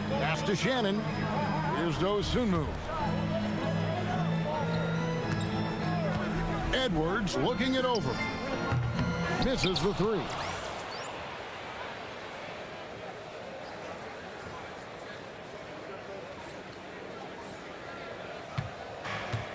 Pass to Shannon. Here's Dosunmu. Edwards looking it over. Misses the 3.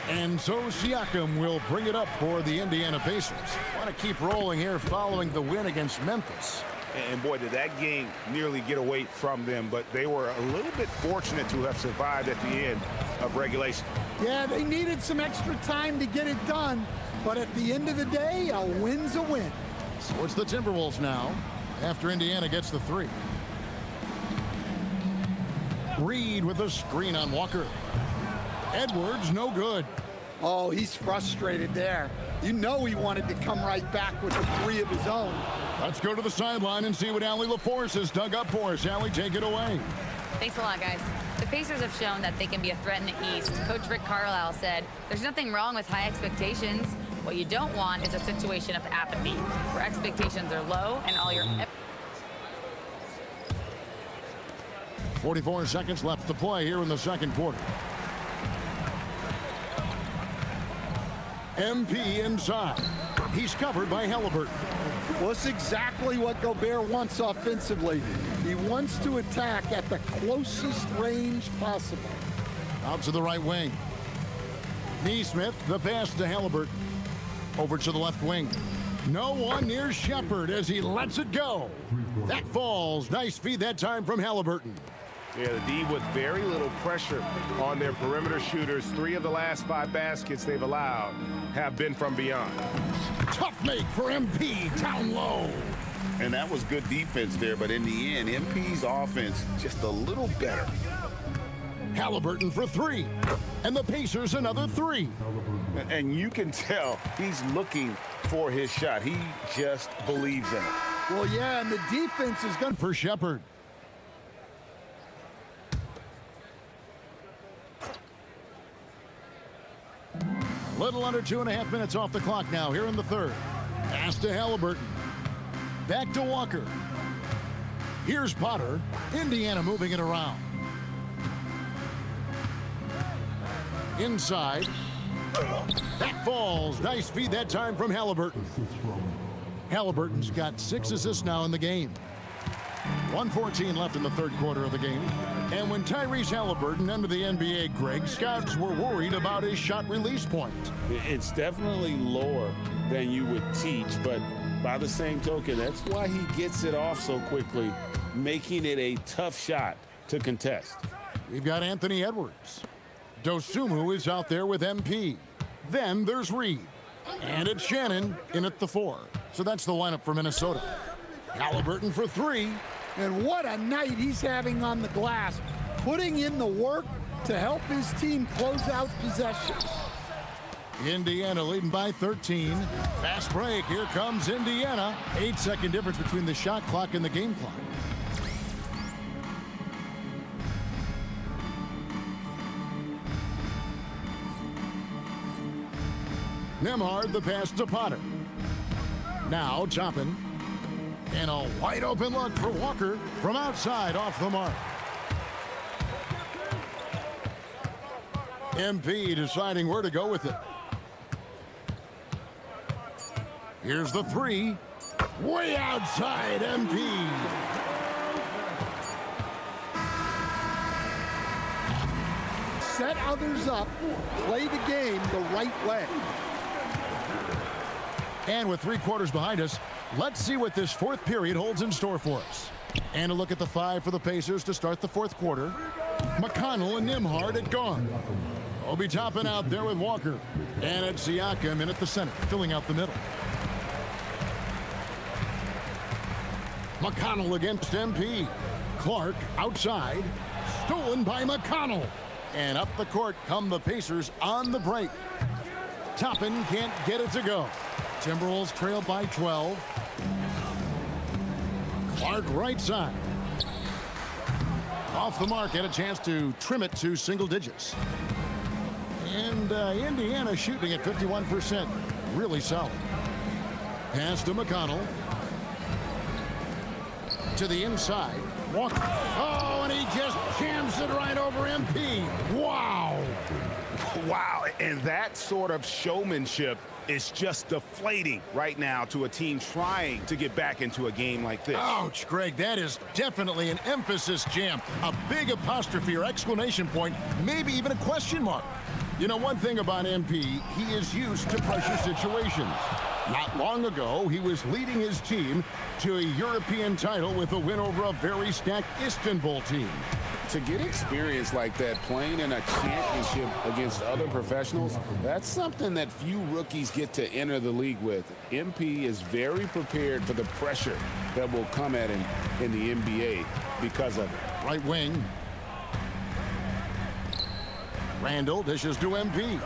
And so Siakam will bring it up for the Indiana Pacers. Want to keep rolling here following the win against Memphis.
And boy, did that game nearly get away from them, but they were a little bit fortunate to have survived at the end of regulation.
Yeah, they needed some extra time to get it done, but at the end of the day, a win's a win.
So it's the Timberwolves now, after Indiana gets the 3. Reed with a screen on Walker. Edwards, no good.
Oh, he's frustrated there. You know he wanted to come right back with a 3 of his own.
Let's go to the sideline and see what Allie LaForce has dug up for us. Allie, take it away.
Thanks a lot, guys. The Pacers have shown that they can be a threat in the East. Coach Rick Carlisle said, "There's nothing wrong with high expectations. What you don't want is a situation of apathy, where expectations are low and all your..."
44 seconds left to play here in the second quarter. MP inside. He's covered by Halliburton.
Well, it's exactly what Gobert wants offensively. He wants to attack at the closest range possible.
Out to the right wing. Neesmith, the pass to Halliburton. Over to the left wing. No one near Shepard as he lets it go. That falls. Nice feed that time from Halliburton.
Yeah, the D with very little pressure on their perimeter shooters. 3 of the last 5 baskets they've allowed have been from beyond.
Tough make for MP down low.
And that was good defense there, but in the end, MP's offense just a little better.
Halliburton for 3. And the Pacers another 3.
And you can tell he's looking for his shot. He just believes in it.
Well, yeah, and the defense is going
for Shepard. Little under 2.5 minutes off the clock now here in the third. Pass to Halliburton. Back to Walker. Here's Potter. Indiana moving it around. Inside. That falls. Nice feed that time from Halliburton. Halliburton's got 6 assists now in the game. 1:14 left in the third quarter of the game. And when Tyrese Halliburton entered the NBA, Greg, scouts were worried about his shot release point.
It's definitely lower than you would teach, but by the same token, that's why he gets it off so quickly, making it a tough shot to contest.
We've got Anthony Edwards. Dosunmu is out there with MP. Then there's Reed. And it's Shannon in at the 4. So that's the lineup for Minnesota. Halliburton for 3.
And what a night he's having on the glass, putting in the work to help his team close out possessions.
Indiana leading by 13. Fast break. Here comes Indiana. 8-second difference between the shot clock and the game clock. Nembhard the pass to Potter. Now Toppin. And a wide open look for Walker from outside off the mark. MP deciding where to go with it. Here's the 3. Way outside MP.
Set others up, play the game the right way.
And with 3 quarters behind us, let's see what this fourth period holds in store for us. And a look at the 5 for the Pacers to start the fourth quarter. McConnell and Nembhard at guard. Obi Toppin out there with Walker. And it's Siakam in at the center, filling out the middle. McConnell against MP. Clark outside. Stolen by McConnell. And up the court come the Pacers on the break. Toppin can't get it to go. Timberwolves trail by 12. Clark right side. Off the mark, had a chance to trim it to single digits. And Indiana shooting at 51%. Really solid. Pass to McConnell. To the inside. Walker. Oh, and he just jams it right over MP. Wow.
Wow, and that sort of showmanship is just deflating right now to a team trying to get back into a game like this.
Ouch, Greg, that is definitely an emphasis jam. A big apostrophe or exclamation point, maybe even a question mark. You know, one thing about MP, he is used to pressure situations. Not long ago, he was leading his team to a European title with a win over a very stacked Istanbul team.
To get experience like that, playing in a championship against other professionals, that's something that few rookies get to enter the league with. MP is very prepared for the pressure that will come at him in the NBA because of it.
Right wing. Randall dishes to MP.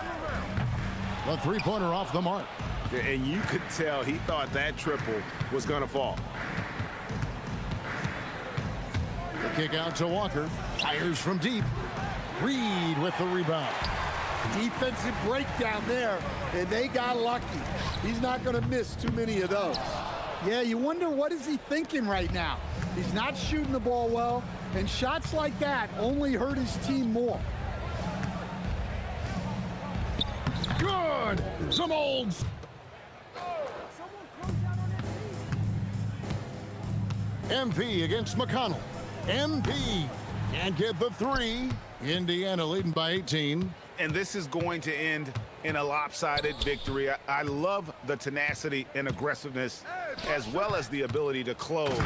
The three-pointer off the mark.
And you could tell he thought that triple was going to fall.
The kick out to Walker. Fires from deep. Reed with the rebound.
Defensive breakdown there, and they got lucky. He's not going to miss too many of those. Yeah, you wonder what is he thinking right now. He's not shooting the ball well. And shots like that only hurt his team more. Good! Some olds. MP against McConnell. MP can't get the three. Indiana leading by 18.
And this is going to end in a lopsided victory. I love the tenacity and aggressiveness, as well as the ability to close.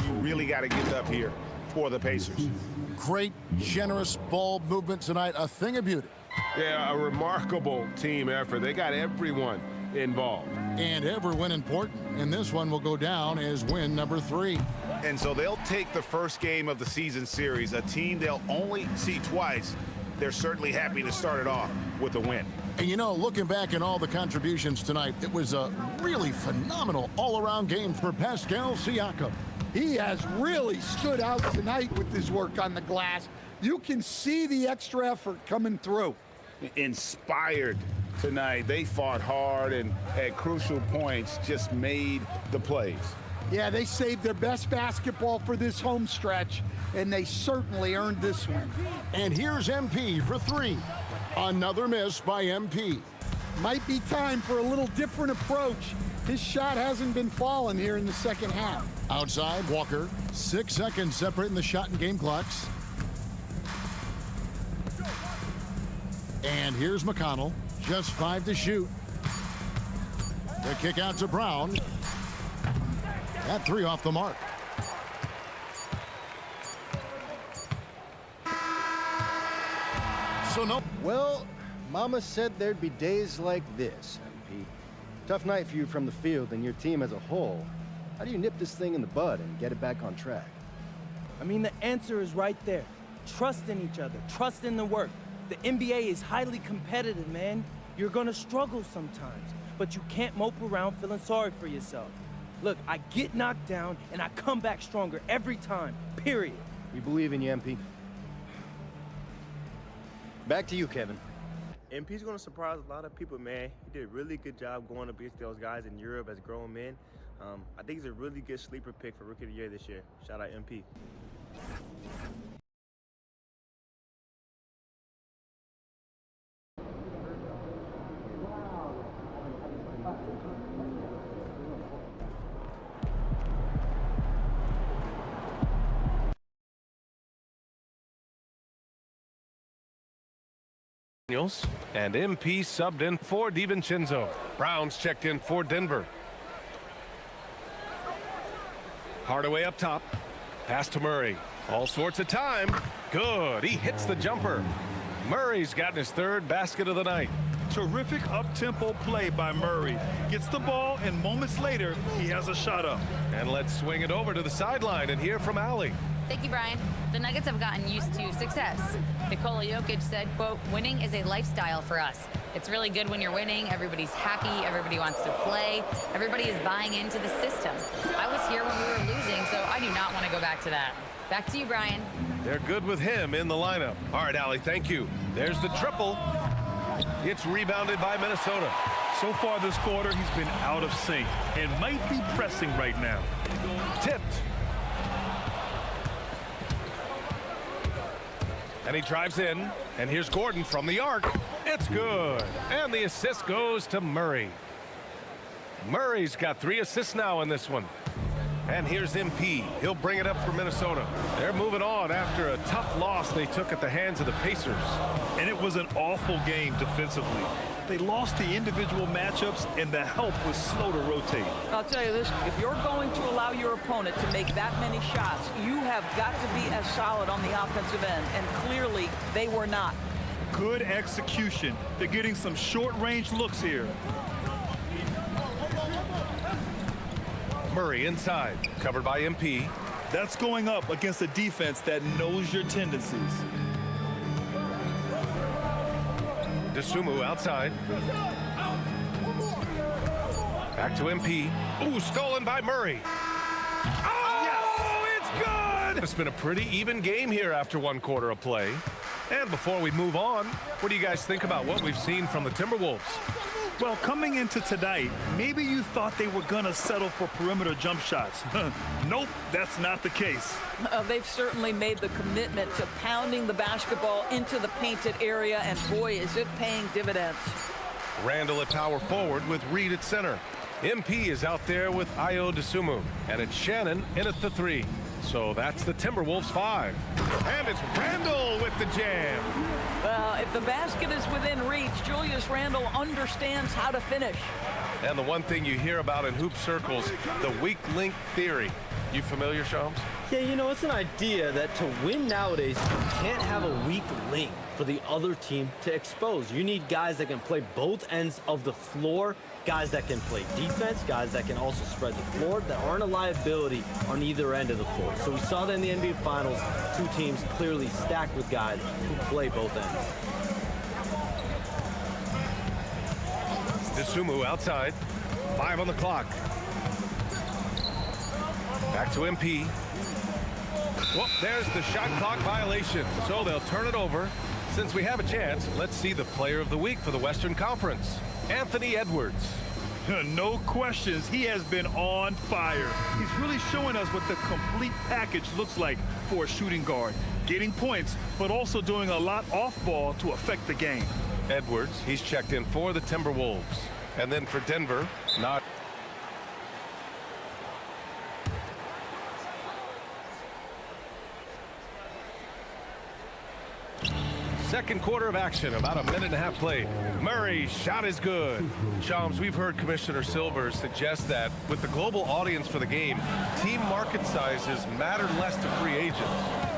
You really got to get up here for the Pacers.
Great, generous ball movement tonight. A thing of beauty.
Yeah, a remarkable team effort. They got everyone involved.
And every win important. And this one will go down as win number 3.
And so they'll take the first game of the season series, a team they'll only see twice. They're certainly happy to start it off with a win.
And you know, looking back at all the contributions tonight, it was a really phenomenal all-around game for Pascal Siakam. He has really stood out tonight with his work on the glass. You can see the extra effort coming through.
Inspired tonight. They fought hard and at crucial points just made the plays.
Yeah, they saved their best basketball for this home stretch, and they certainly earned this one. And here's MP for 3. Another miss by MP. Might be time for a little different approach. His shot hasn't been falling here in the second half. Outside, Walker. 6 seconds separating the shot and game clocks. And here's McConnell. Just 5 to shoot. The kick out to Brown. That 3 off the mark. So no. Well, Mama said there'd be days like this, MP. Tough night for you from the field and your team as a whole. How do you nip this thing in the bud and get it back on track?
I mean, the answer is right there. Trust in each other. Trust in the work. The NBA is highly competitive, man. You're gonna struggle sometimes, but you can't mope around feeling sorry for yourself. Look, I get knocked down, and I come back stronger every time, period.
We believe in you, MP. Back to you, Kevin.
MP's going to surprise a lot of people, man. He did a really good job going up against those guys in Europe as grown men. I think he's a really good sleeper pick for Rookie of the Year this year. Shout out MP.
And MP subbed in for DiVincenzo. Browns checked in for Denver. Hardaway up top. Pass to Murray. All sorts of time. Good. He hits the jumper. Murray's gotten his 3rd basket of the night.
Terrific up-tempo play by Murray. Gets the ball, and moments later, he has a shot up.
And let's swing it over to the sideline and hear from Allie.
Thank you, Brian. The Nuggets have gotten used to success. Nikola Jokic said, quote, winning is a lifestyle for us. It's really good when you're winning. Everybody's happy. Everybody wants to play. Everybody is buying into the system. I was here when we were losing, so I do not want to go back to that. Back to you, Brian.
They're good with him in the lineup. All right, Allie, thank you. There's the triple. It's rebounded by Minnesota.
So far this quarter, he's been out of sync and might be pressing right now.
Tipped. And he drives in, and here's Gordon from the arc. It's good. And the assist goes to Murray. Murray's got 3 assists now in this one. And here's MP. He'll bring it up for Minnesota. They're moving on after a tough loss they took at the hands of the Pacers.
And it was an awful game defensively. They lost the individual matchups, and the help was slow to rotate.
I'll tell you this, if you're going to allow your opponent to make that many shots, you have got to be as solid on the offensive end, and clearly they were not.
Good execution. They're getting some short-range looks here.
Murray inside, covered by MP.
That's going up against a defense that knows your tendencies.
DeSumo outside. Back to MP. Ooh, stolen by Murray. Oh, yes! It's good! It's been a pretty even game here after 1 quarter of play. And before we move on, what do you guys think about what we've seen from the Timberwolves?
Well, coming into tonight, maybe you thought they were going to settle for perimeter jump shots. Nope, that's not the case.
They've certainly made the commitment to pounding the basketball into the painted area, and boy, is it paying dividends.
Randall at power forward with Reed at center. MP is out there with Ayo Dosunmu, and it's Shannon in at the 3. So that's the Timberwolves 5. And it's Randall with the jam.
Well, if the basket is within reach, Julius Randle understands how to finish.
And the one thing you hear about in hoop circles, the weak link theory. You familiar, Shams?
Yeah, you know, it's an idea that to win nowadays, you can't have a weak link for the other team to expose. You need guys that can play both ends of the floor, guys that can play defense, guys that can also spread the floor, that aren't a liability on either end of the floor. So we saw that in the NBA Finals, two teams clearly stacked with guys who play both ends.
Dosunmu outside, 5 on the clock. Back to MP. Well, there's the shot clock violation, so they'll turn it over. Since we have a chance, let's see the player of the week for the Western Conference, Anthony Edwards.
No questions, he has been on fire. He's really showing us what the complete package looks like for a shooting guard. Getting points, but also doing a lot off ball to affect the game.
Edwards, he's checked in for the Timberwolves. And then for Denver, not. Second quarter of action, about a minute and a half played. Murray's shot is good. Shams, we've heard Commissioner Silver suggest that with the global audience for the game, team market sizes matter less to free agents.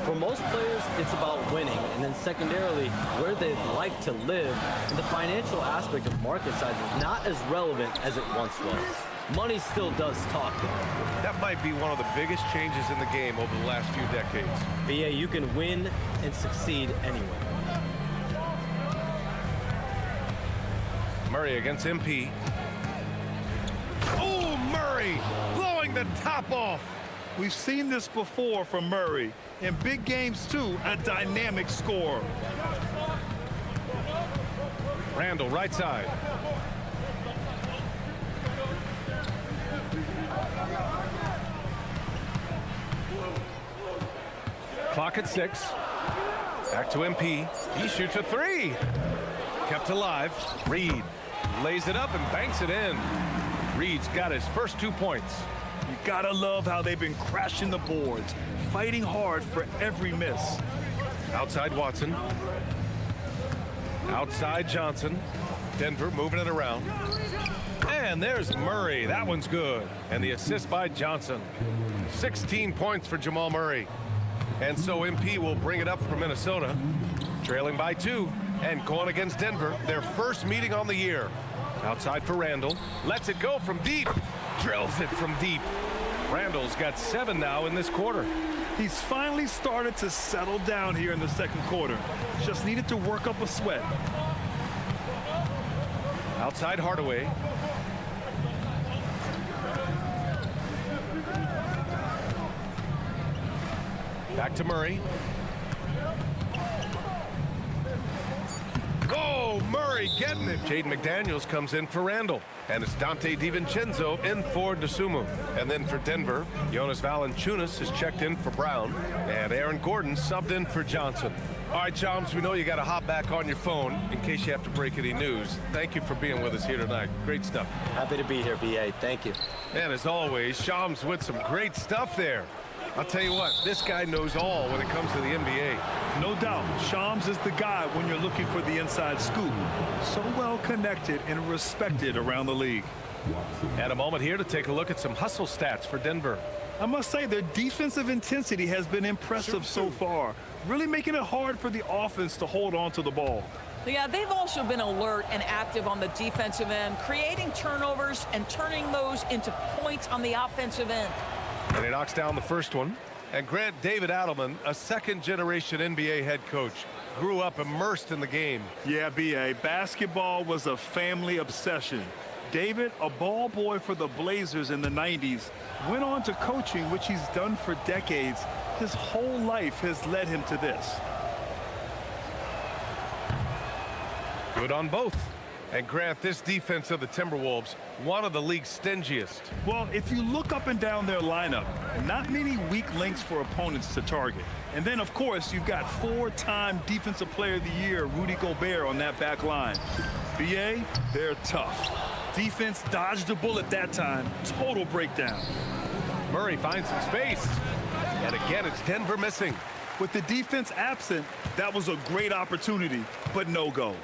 For most players, it's about winning, and then secondarily, where they'd like to live. And the financial aspect of market size is not as relevant as it once was. Money still does talk, though.
That might be one of the biggest changes in the game over the last few decades.
But yeah, you can win and succeed anyway.
Murray against MP. Oh, Murray blowing the top off.
We've seen this before from Murray. In big games, too, a dynamic scorer.
Randall, right side. Clock at 6. Back to MP. He shoots a 3. Kept alive. Reed lays it up and banks it in. Reed's got his first 2 points.
You gotta love how they've been crashing the boards, fighting hard for every miss.
Outside Watson. Outside Johnson. Denver moving it around. And there's Murray. That one's good. And the assist by Johnson. 16 points for Jamal Murray. And so MP will bring it up for Minnesota. Trailing by 2. And going against Denver, their first meeting on the year. Outside for Randall. Lets it go from deep. Drills it from deep. Randall's got 7 now in this quarter.
He's finally started to settle down here in the second quarter. Just needed to work up a sweat.
Outside Hardaway. Back to Murray. Oh, Murray getting it. Jaden McDaniels comes in for Randall. And it's Dante DiVincenzo in for Dosunmu. And then for Denver, Jonas Valanciunas is checked in for Brown. And Aaron Gordon subbed in for Johnson. All right, Shams, we know you got to hop back on your phone in case you have to break any news. Thank you for being with us here tonight. Great stuff.
Happy to be here, BA. Thank you.
And as always, Shams with some great stuff there. I'll tell you what, this guy knows all when it comes to the NBA.
No doubt, Shams is the guy when you're looking for the inside scoop. So well connected and respected around the league.
And a moment here to take a look at some hustle stats for Denver.
I must say their defensive intensity has been impressive so far, really making it hard for the offense to hold on to the ball.
Yeah, they've also been alert and active on the defensive end, creating turnovers and turning those into points on the offensive end.
And he knocks down the first one. And Grant David Adelman, a second-generation NBA head coach, grew up immersed in the game.
Yeah, B.A., basketball was a family obsession. David, a ball boy for the Blazers in the 90s, went on to coaching, which he's done for decades. His whole life has led him to this.
Good on both. And Grant, this defense of the Timberwolves, one of the league's stingiest.
Well, if you look up and down their lineup, not many weak links for opponents to target. And then, of course, you've got four-time Defensive Player of the Year, Rudy Gobert, on that back line. BA, they're tough. Defense dodged a bullet that time. Total breakdown.
Murray finds some space. And again, it's Denver missing.
With the defense absent, that was a great opportunity, but no go.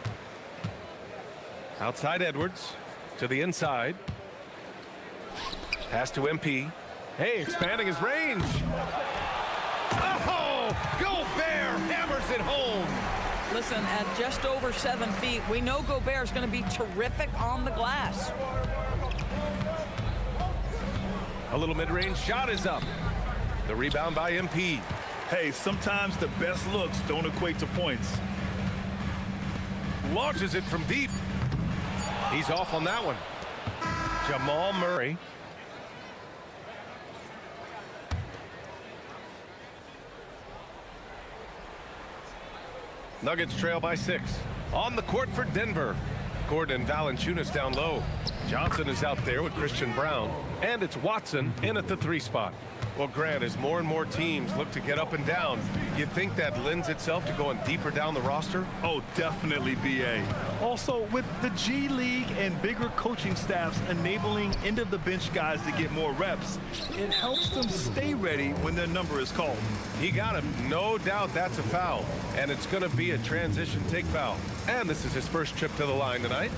Outside Edwards to the inside. Pass to MP. Hey, expanding his range. Oh, Gobert hammers it home.
Listen, at just over 7 feet, we know Gobert's going to be terrific on the glass.
A little mid-range shot is up. The rebound by MP.
Hey, sometimes the best looks don't equate to points.
Launches it from deep. He's off on that one. Jamal Murray. Nuggets trail by 6. On the court for Denver. Gordon and Valanciunas down low. Johnson is out there with Christian Brown. And it's Watson in at the 3 spot. Well, Grant, as more and more teams look to get up and down, you think that lends itself to going deeper down the roster?
Oh, definitely, BA. Also, with the G League and bigger coaching staffs enabling end-of-the-bench guys to get more reps, it helps them stay ready when their number is called.
He got him. No doubt that's a foul. And it's going to be a transition take foul. And this is his first trip to the line tonight.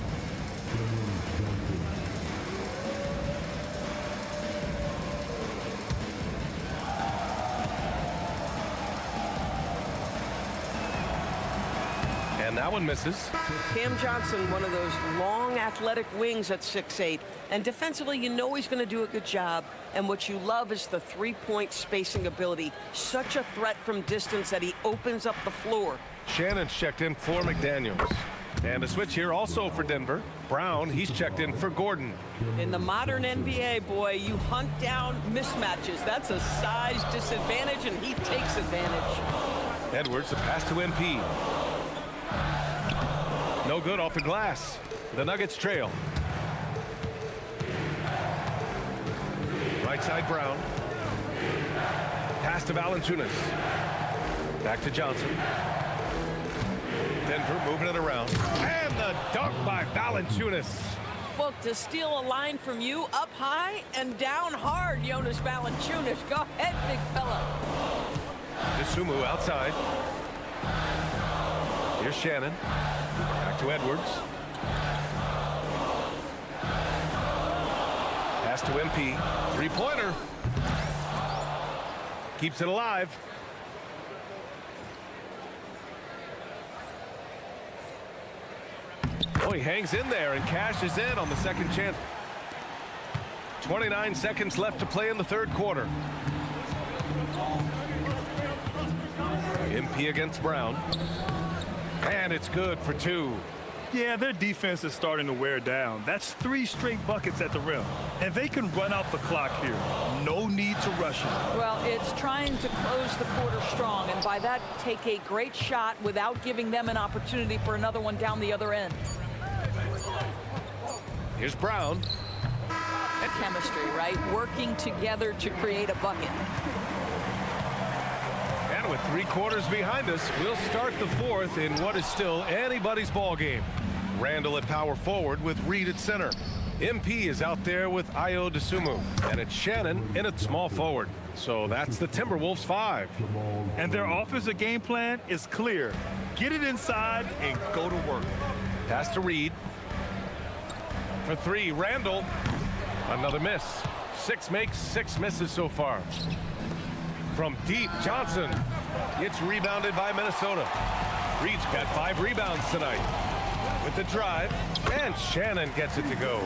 And that one misses.
Cam Johnson, one of those long athletic wings at 6'8", and defensively you know he's going to do a good job, and what you love is the three-point spacing ability. Such a threat from distance that he opens up the floor.
Shannon's checked in for McDaniels. And a switch here also for Denver. Brown, he's checked in for Gordon.
In the modern NBA, boy, you hunt down mismatches. That's a size disadvantage, and he takes advantage.
Edwards, a pass to MP. No good off the glass. The Nuggets trail. Right side Brown. Pass to Valanciunas. Back to Johnson. Denver moving it around. And the dunk by Valanciunas.
Well, to steal a line from you up high and down hard, Jonas Valanciunas. Go ahead, big fella.
DeSumo outside. Here's Shannon. Back to Edwards. Pass to MP. Three-pointer. Keeps it alive. Oh, he hangs in there and cashes in on the second chance. 29 seconds left to play in the third quarter. MP against Brown. And it's good for 2.
Yeah, their defense is starting to wear down. That's 3 straight buckets at the rim. And they can run out the clock here. No need to rush it.
Well, it's trying to close the quarter strong, and by that, take a great shot without giving them an opportunity for another one down the other end.
Here's Brown.
Chemistry, right? Working together to create a bucket.
And with 3 quarters behind us, we'll start the fourth in what is still anybody's ball game. Randall at power forward with Reed at center. MP is out there with Ayo Dosunmu. And it's Shannon in at small forward. So that's the Timberwolves 5.
And their offensive game plan is clear. Get it inside and go to work.
Pass to Reed. For 3, Randall. Another miss. 6 makes, 6 misses so far. From deep, Johnson. It's rebounded by Minnesota. Reed's got 5 rebounds tonight. With the drive, and Shannon gets it to go.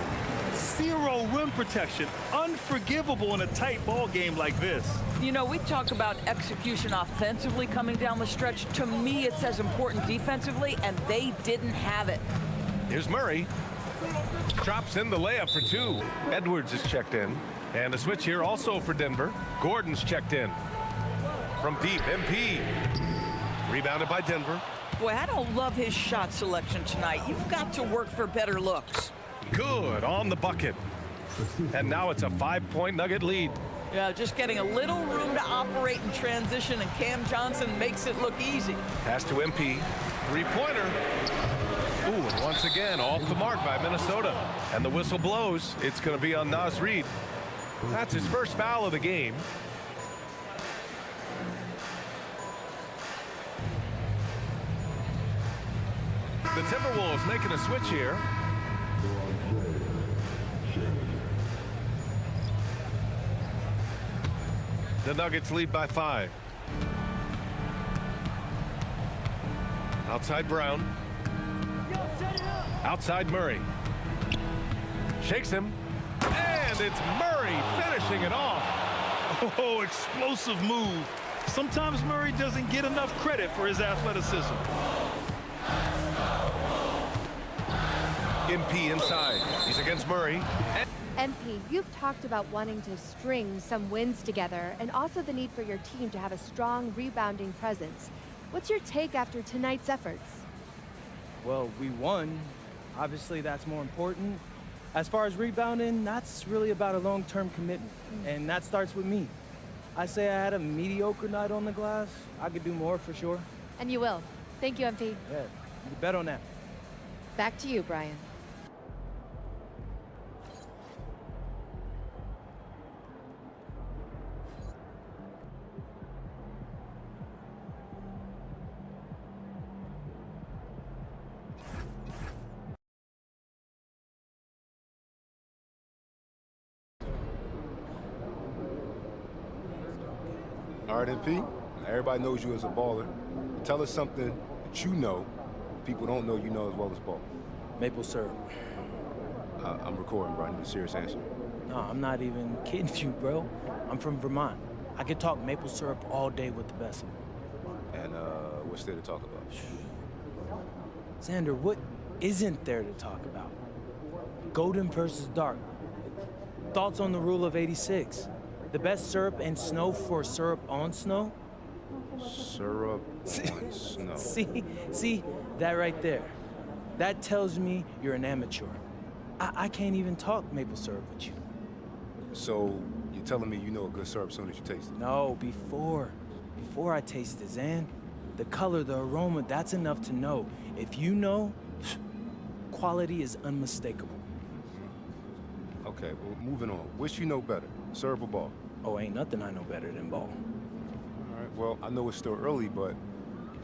0 rim protection. Unforgivable in a tight ball game like this.
You know, we talk about execution offensively coming down the stretch. To me, it's as important defensively, and they didn't have it.
Here's Murray. Drops in the layup for 2. Edwards is checked in. And a switch here also for Denver. Gordon's checked in. From deep, MP. Rebounded by Denver.
Boy, I don't love his shot selection tonight. You've got to work for better looks.
Good on the bucket. And now it's a 5-point Nugget lead.
Yeah, just getting a little room to operate in transition, and Cam Johnson makes it look easy.
Pass to MP. Three-pointer. Ooh, and once again, off the mark by Minnesota. And the whistle blows. It's going to be on Naz Reid. That's his first foul of the game. The Timberwolves making a switch here. The Nuggets lead by 5. Outside Brown. Outside Murray. Shakes him. And it's Murray finishing it off.
Oh, explosive move. Sometimes Murray doesn't get enough credit for his athleticism.
MP inside. He's against Murray.
MP, you've talked about wanting to string some wins together and also the need for your team to have a strong rebounding presence. What's your take after tonight's efforts?
Well, we won. Obviously, that's more important. As far as rebounding, that's really about a long-term commitment, and that starts with me. I say I had a mediocre night on the glass. I could do more for sure.
And you will. Thank you, MP.
Yeah, you bet on that.
Back to you, Brian.
All right, MP. Everybody knows you as a baller. Tell us something that you know people don't know you know as well as ball.
Maple syrup.
I'm recording, bro. I need a serious answer.
No, I'm not even kidding you, bro. I'm from Vermont. I could talk maple syrup all day with the best of them.
And what's there to talk about?
Xander, what isn't there to talk about? Golden versus dark. Thoughts on the rule of 86? The best syrup and snow for syrup on snow?
Syrup on snow.
See, that right there. That tells me you're an amateur. I can't even talk maple syrup with you.
So you're telling me you know a good syrup as soon as you taste it?
No, before I taste it, Zan. The color, the aroma, that's enough to know. If you know, quality is unmistakable.
Okay, well, moving on. Which you know better, syrup or ball?
Oh, ain't nothing I know better than ball.
All right, well, I know it's still early, but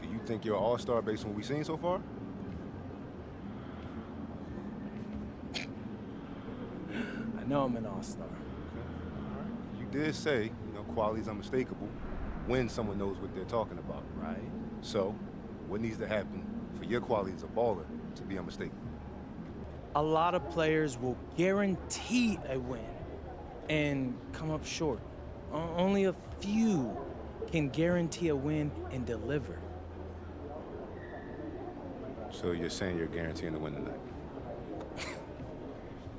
do you think you're an all-star based on what we've seen so far?
I know I'm an all-star.
All right. You did say, quality's unmistakable when someone knows what they're talking about.
Right.
So, what needs to happen for your quality as a baller to be unmistakable?
A lot of players will guarantee a win and come up short. Only a few can guarantee a win and deliver.
So you're saying you're guaranteeing to win tonight?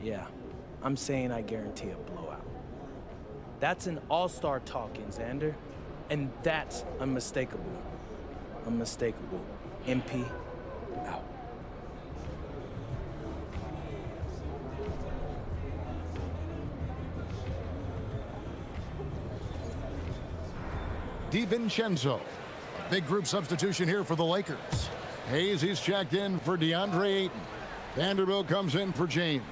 Yeah, I'm saying I guarantee a blowout. That's an all-star talking, Xander. And that's unmistakable. Unmistakable. MP, out.
DiVincenzo, a big group substitution here for the Lakers. Hayes, he's checked in for DeAndre Ayton. Vanderbilt comes in for James.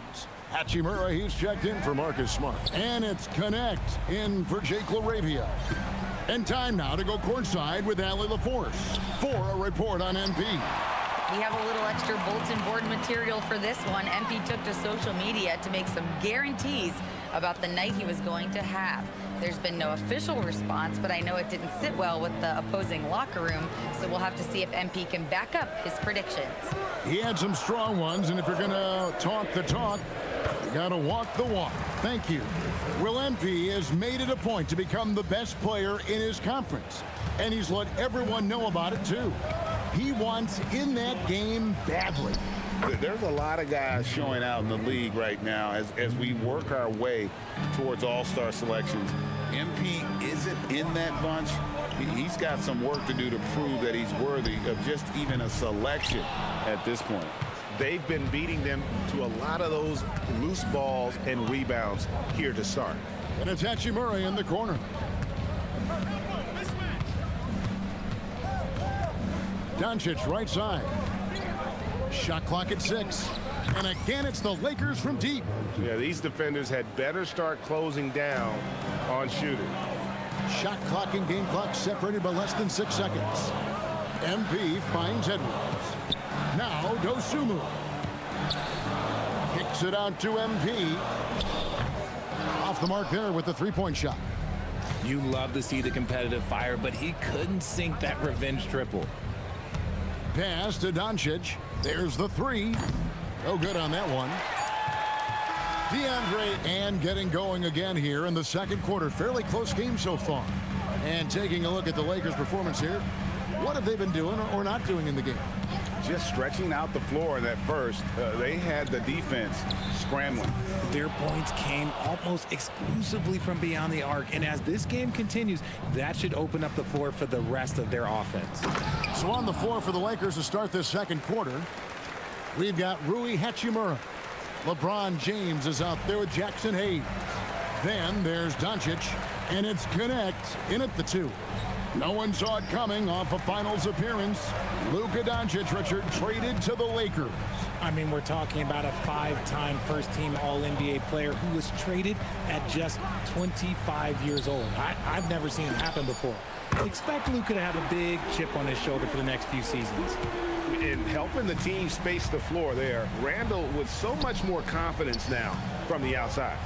Hachimura, he's checked in for Marcus Smart. And it's Connect in for Jake LaRavia. And time now to go courtside with Allie LaForce for a report on MP.
We have a little extra bulletin board material for this one. MP took to social media to make some guarantees about the night he was going to have. There's been no official response, but I know it didn't sit well with the opposing locker room, so we'll have to see if MP can back up his predictions.
He had some strong ones, and if you're going to talk the talk, you got to walk the walk. Thank you. Will MP has made it a point to become the best player in his conference, and he's let everyone know about it, too. He wants in that game badly.
There's a lot of guys showing out in the league right now as we work our way towards all-star selections. MP isn't in that bunch. He's got some work to do to prove that he's worthy of just even a selection at this point.
They've been beating them to a lot of those loose balls and rebounds here to start.
And it's Hachimura in the corner. Doncic right side. Shot clock at 6. And again, it's the Lakers from deep.
Yeah, these defenders had better start closing down on shooting.
Shot clock and game clock separated by less than 6 seconds. MP finds Edwards. Now Dosunmu. Kicks it out to MP. Off the mark there with the three-point shot.
You love to see the competitive fire, but he couldn't sink that revenge triple.
Pass to Doncic. There's the three. No good on that one. DeAndre and getting going again here in the second quarter. Fairly close game so far. And taking a look at the Lakers' performance here, what have they been doing or not doing in the game?
Just stretching out the floor in that first. They had the defense scrambling.
Their points came almost exclusively from beyond the arc, and as this game continues, that should open up the floor for the rest of their offense.
So on the floor for the Lakers to start this second quarter, we've got Rui Hachimura. LeBron James is out there with Jackson Hayes. Then there's Doncic, and it's Connect in at the 2. No one saw it coming off a finals appearance. Luka Doncic, Richard, traded to the Lakers.
I mean, we're talking about a 5-time first-team All-NBA player who was traded at just 25 years old. I've never seen it happen before. Expect Luka to have a big chip on his shoulder for the next few seasons.
In helping the team space the floor there, Randall with so much more confidence now from the outside.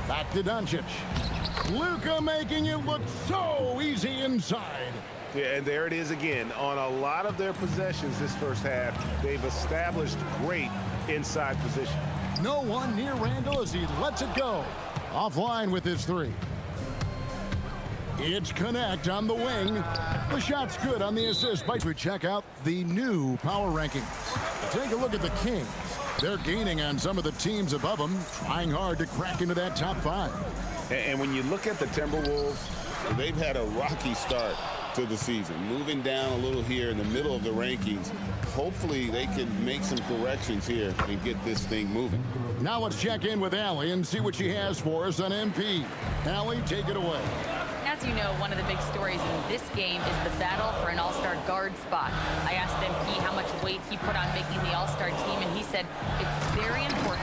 Back to Doncic. Luka making it look so easy inside.
Yeah, and there it is again. On a lot of their possessions this first half, they've established great inside position.
No one near Randall as he lets it go. Offline with his three. It's Connect on the wing. The shot's good on the assist. We check out the new power rankings. Take a look at the Kings. They're gaining on some of the teams above them, trying hard to crack into that top 5.
And when you look at the Timberwolves, they've had a rocky start to the season, moving down a little here in the middle of the rankings. Hopefully they can make some corrections here and get this thing moving.
Now let's check in with Allie and see what she has for us on MP. Allie, take it away.
As you know, one of the big stories in this game is the battle for an all-star guard spot. I asked MP how much weight he put on making the all-star team, and he said, it's very important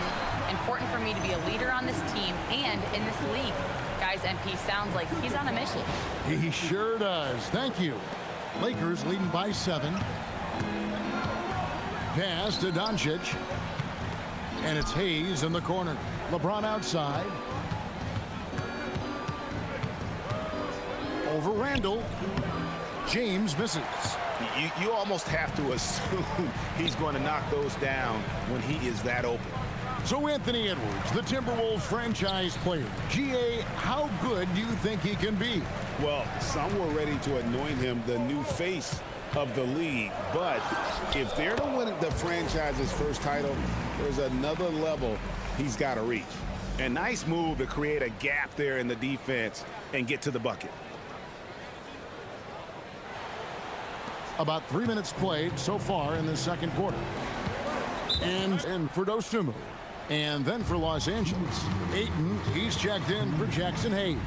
for me to be a leader on this team and in this league. Guys, MP sounds like he's on a mission.
He sure does. Thank you. Lakers leading by 7. Pass to Doncic. And it's Hayes in the corner. LeBron outside. Over Randall. James misses.
You almost have to assume he's going to knock those down when he is that open.
So Anthony Edwards, the Timberwolves franchise player. GA, how good do you think he can be?
Well, some were ready to anoint him the new face of the league. But if they're to win the franchise's first title, there's another level he's got to reach.
A nice move to create a gap there in the defense and get to the bucket.
About 3 minutes played so far in the second quarter. And for Dosunmu. And then for Los Angeles, Ayton, he's checked in for Jackson Hayes.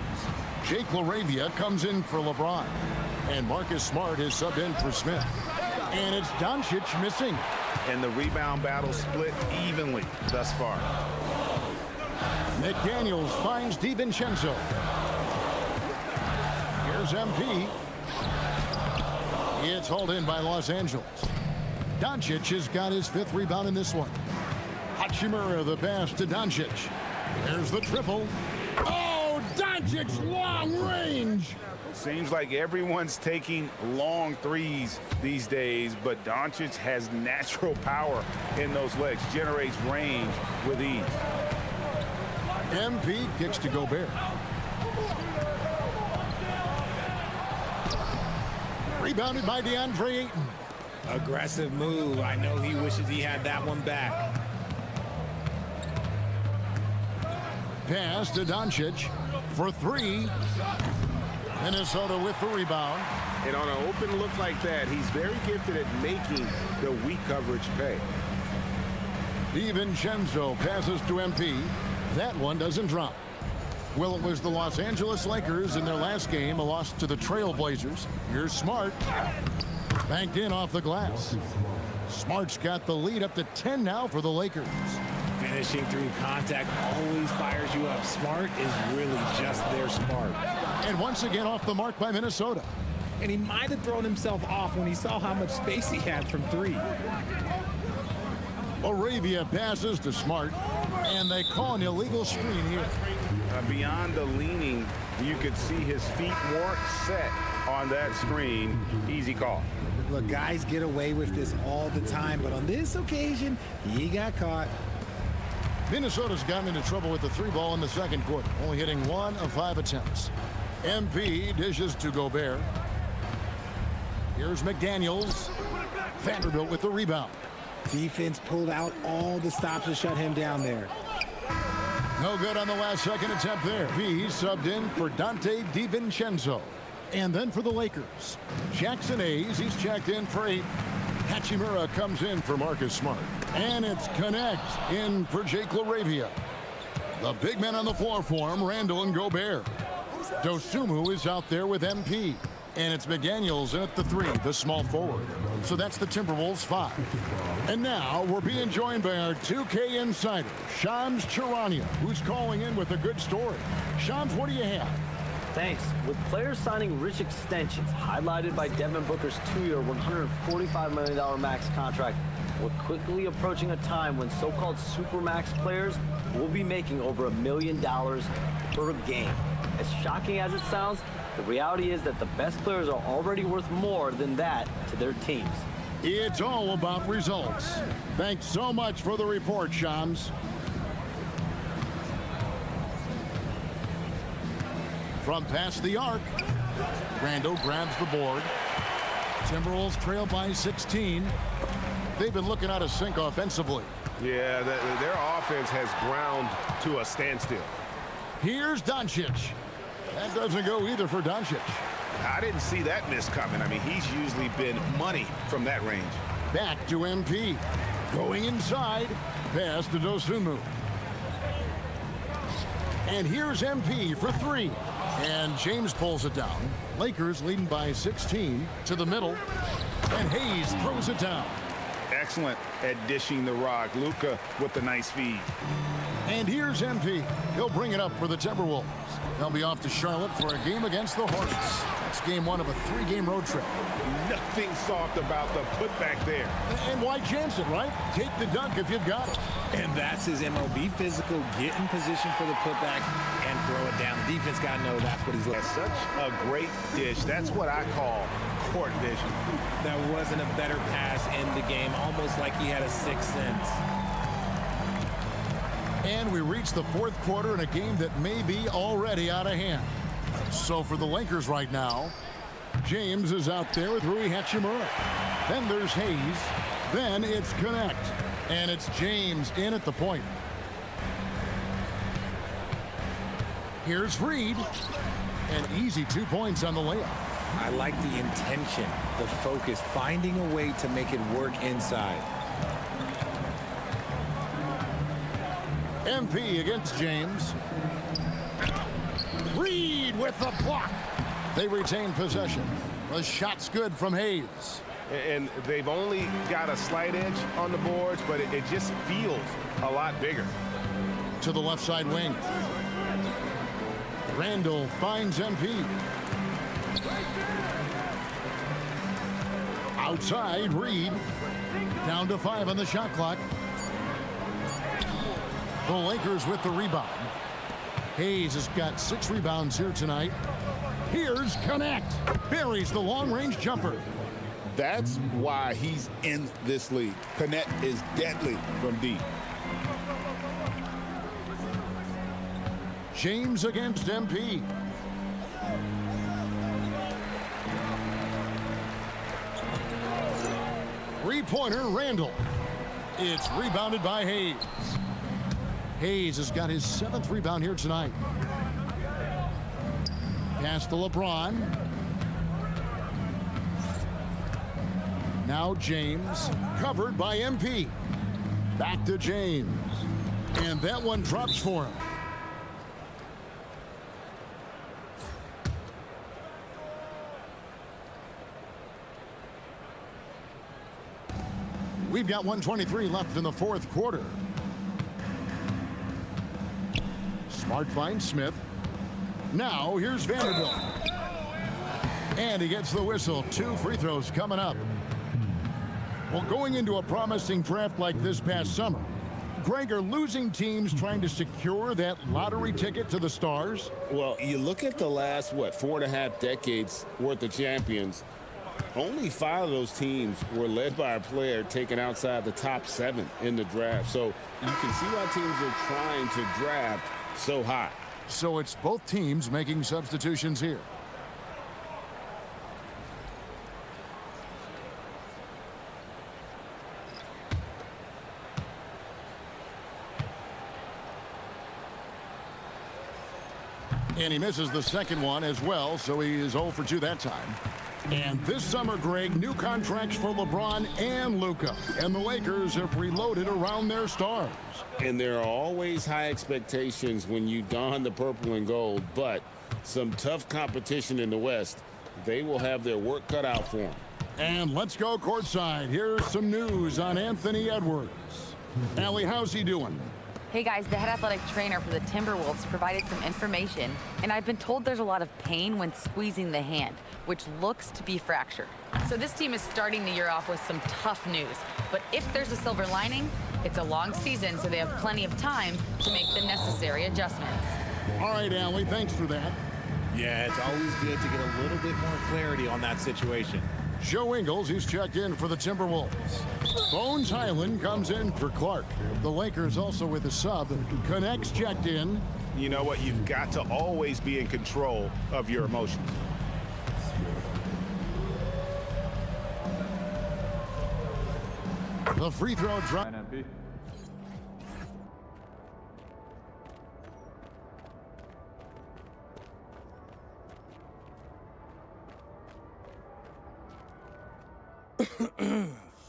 Jake LaRavia comes in for LeBron. And Marcus Smart is subbed in for Smith. And it's Doncic missing.
And the rebound battle split evenly thus far.
McDaniels finds DiVincenzo. Here's MP. It's hauled in by Los Angeles. Doncic has got his 5th rebound in this one. Hachimura the pass to Doncic. There's the triple. Oh, Doncic's long range.
Seems like everyone's taking long threes these days, but Doncic has natural power in those legs, generates range with ease.
MP kicks to Gobert. Rebounded by DeAndre Ayton.
Aggressive move. I know he wishes he had that one back.
Pass to Doncic for three. Minnesota with the rebound.
And on an open look like that, he's very gifted at making the weak coverage pay.
DiVincenzo passes to MP. That one doesn't drop. Well, it was the Los Angeles Lakers in their last game, a loss to the Trailblazers. Here's Smart. Banked in off the glass. Smart's got the lead up to 10 now for the Lakers.
Finishing through contact always fires you up. Smart is really just their Smart.
And once again off the mark by Minnesota.
And he might have thrown himself off when he saw how much space he had from three.
Moravia passes to Smart, and they call an illegal screen here.
Beyond the leaning, you could see his feet weren't set on that screen. Easy call.
Look, guys get away with this all the time, but on this occasion, he got caught.
Minnesota's gotten into trouble with the three ball in the second quarter, only hitting 1 of 5 attempts. MP dishes to Gobert. Here's McDaniels. Vanderbilt with the rebound.
Defense pulled out all the stops to shut him down there.
No good on the last second attempt there. He's subbed in for Dante DiVincenzo. And then for the Lakers, Jackson Hayes, he's checked in for 8. Hachimura comes in for Marcus Smart. And it's Connect in for Jake LaRavia. The big men on the floor for him, Randall and Gobert. Dosumu is out there with MP. And it's McDaniels in at the 3, the small forward. So that's the Timberwolves 5. And now we're being joined by our 2K insider, Shams Charania, who's calling in with a good story. Shams, what do you have?
Thanks. With players signing rich extensions, highlighted by Devin Booker's 2-year, $145 million max contract, we're quickly approaching a time when so-called supermax players will be making over $1 million per game. As shocking as it sounds, the reality is that the best players are already worth more than that to their teams.
It's all about results. Thanks so much for the report, Shams. From past the arc, Randall grabs the board. Timberwolves trail by 16. They've been looking out of sync offensively.
Yeah, their offense has ground to a standstill.
Here's Doncic. That doesn't go either for Doncic.
I didn't see that miss coming. I mean, he's usually been money from that range.
Back to MP. Going inside. Pass to Dosunmu. And here's MP for 3. And James pulls it down. Lakers leading by 16 to the middle. And Hayes throws it down.
Excellent at dishing the rock. Luka with the nice feed.
And here's MP. He'll bring it up for the Timberwolves. They'll be off to Charlotte for a game against the Hornets. It's game 1 of a 3-game road trip.
Nothing soft about the putback there.
And why chance it, right? Take the dunk if you've got it.
And that's his MO. Be physical, get in position for the putback, and throw it down. The defense got to know that's what he's looking for.
Such a great dish. That's what I call court vision.
There wasn't a better pass in the game, almost like he had a sixth sense.
And we reach the 4th quarter in a game that may be already out of hand. So for the Lakers right now, James is out there with Rui Hachimura. Then there's Hayes. Then it's Connect. And it's James in at the point. Here's Reed. An easy 2 points on the layup.
I like the intention, the focus, finding a way to make it work inside.
MP against James. Reed with the block. They retain possession. The shot's good from Hayes.
And they've only got a slight edge on the boards, but it just feels a lot bigger.
To the left side wing. Randall finds MP. Outside, Reed. Down to 5 on the shot clock. The Lakers with the rebound. Hayes has got 6 rebounds here tonight. Here's Connect. Buries the long-range jumper.
That's why he's in this league. Connect is deadly from deep.
James against MP. Three-pointer, Randall. It's rebounded by Hayes. Hayes has got his 7th rebound here tonight. Pass to LeBron. Now James, covered by MP. Back to James. And that one drops for him. We've got 1:23 left in the 4th quarter. Smart finds Smith. Now here's Vanderbilt. And he gets the whistle. 2 free throws coming up. Well, going into a promising draft like this past summer, Greg, are losing teams trying to secure that lottery ticket to the stars?
Well, you look at the last, 4.5 decades worth of champions, only 5 of those teams were led by a player taken outside the top 7 in the draft. So you can see why teams are trying to draft so high.
So it's both teams making substitutions here. And he misses the second one as well, so he is 0 for 2 that time. And this summer, Greg, new contracts for LeBron and Luka. And the Lakers have reloaded around their stars.
And there are always high expectations when you don the purple and gold, but some tough competition in the West. They will have their work cut out for them.
And let's go courtside. Here's some news on Anthony Edwards. Allie, how's he doing?
Hey guys, the head athletic trainer for the Timberwolves provided some information, and I've been told there's a lot of pain when squeezing the hand, which looks to be fractured. So this team is starting the year off with some tough news, but if there's a silver lining, it's a long season, so they have plenty of time to make the necessary adjustments.
All right, Allie, thanks for that.
Yeah, it's always good to get a little bit more clarity on that situation.
Joe Ingles, he's checked in for the Timberwolves. Bones Highland comes in for Clark. The Lakers also with a sub. Connects checked in.
You know what? You've got to always be in control of your emotions.
The free throw drop.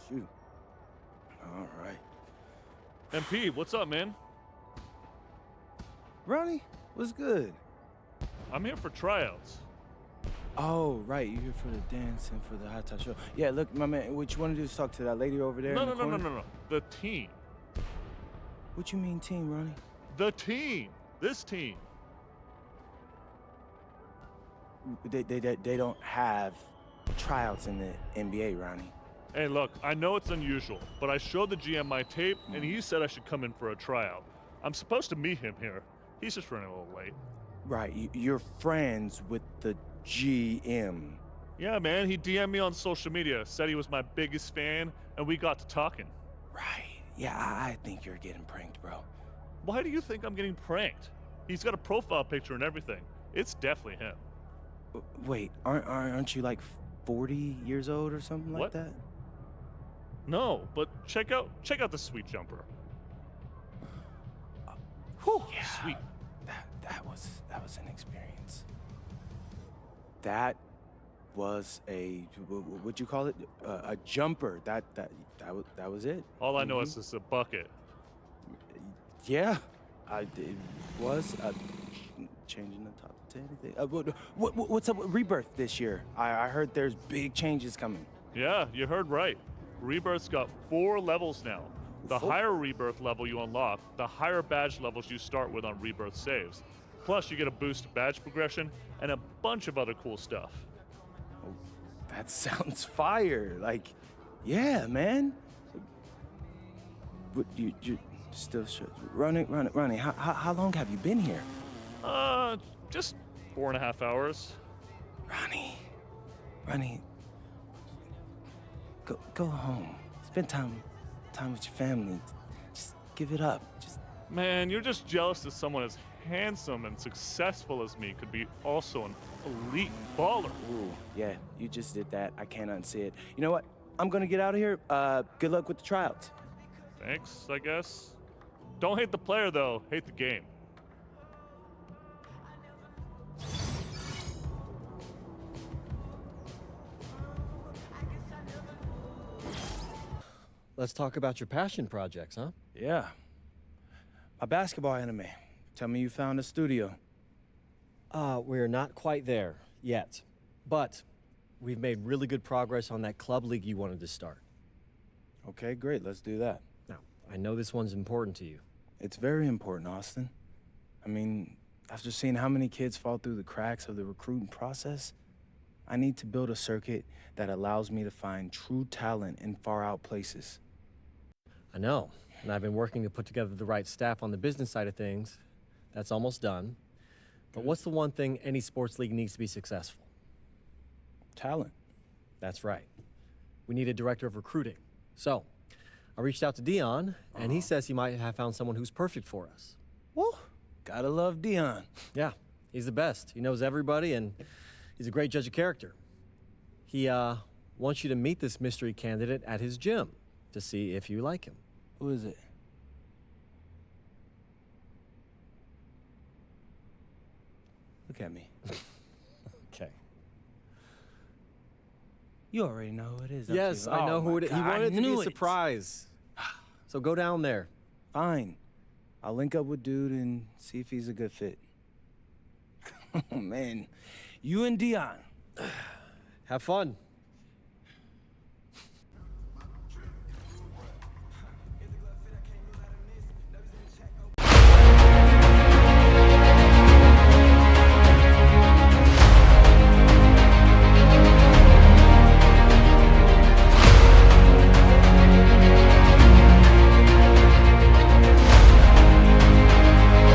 Shoot. All right.
MP, what's up, man?
Ronnie, what's good?
I'm here for tryouts.
Oh, right. You're here for the dance and for the hot top show. Yeah, look, my man, what you want to do is talk to that lady over there.
No. The team.
What you mean team, Ronnie?
The team. This team.
They don't have tryouts in the NBA, Ronnie.
Hey, look, I know it's unusual, but I showed the GM my tape, and he said I should come in for a tryout. I'm supposed to meet him here. He's just running a little late.
Right, you're friends with the GM.
Yeah, man, he DM'd me on social media, said he was my biggest fan, and we got to talking.
Right, yeah, I think you're getting pranked, bro.
Why do you think I'm getting pranked? He's got a profile picture and everything. It's definitely him.
Wait, aren't you like 40 years old or something like that?
No, but check out the sweet jumper.
Whew,
yeah. Sweet.
That was an experience. That was a what'd you call it? A jumper. That was it.
All I know is it's a bucket.
Yeah, it was changing the top to anything. What's up with Rebirth this year? I heard there's big changes coming.
Yeah, you heard right. Rebirth's got 4 levels now. The higher Rebirth level you unlock, the higher badge levels you start with on Rebirth saves. Plus, you get a boost to badge progression and a bunch of other cool stuff.
Oh, that sounds fire. Like, yeah, man. But you still should. Ronnie, how long have you been here?
Just 4.5 hours.
Ronnie, go home. Spend time with your family. Just give it up.
Man, you're just jealous that someone as handsome and successful as me could be also an elite baller.
Ooh, yeah, you just did that. I can't unsee it. You know what? I'm gonna get out of here. Good luck with the tryouts.
Thanks, I guess. Don't hate the player, though. Hate the game.
Let's talk about your passion projects, huh?
Yeah. My basketball anime. Tell me you found a studio.
We're not quite there yet, but we've made really good progress on that club league you wanted to start.
Okay, great. Let's do that.
Now, I know this one's important to you.
It's very important, Austin. I mean, after seeing how many kids fall through the cracks of the recruiting process, I need to build a circuit that allows me to find true talent in far-out places.
I know, and I've been working to put together the right staff on the business side of things. That's almost done. But what's the one thing any sports league needs to be successful?
Talent.
That's right. We need a director of recruiting. So, I reached out to Dion, and he says he might have found someone who's perfect for us.
Woo! Gotta love Dion.
Yeah, he's the best. He knows everybody, and he's a great judge of character. He wants you to meet this mystery candidate at his gym to see if you like him.
Who is it? Look at me.
Okay.
You already know who it is, don't
Yes,
you?
I know who it is. He
God, I
wanted it to be
knew
a surprise. So go down there.
Fine. I'll link up with dude and see if he's a good fit. Oh, man. You and Dion.
Have fun.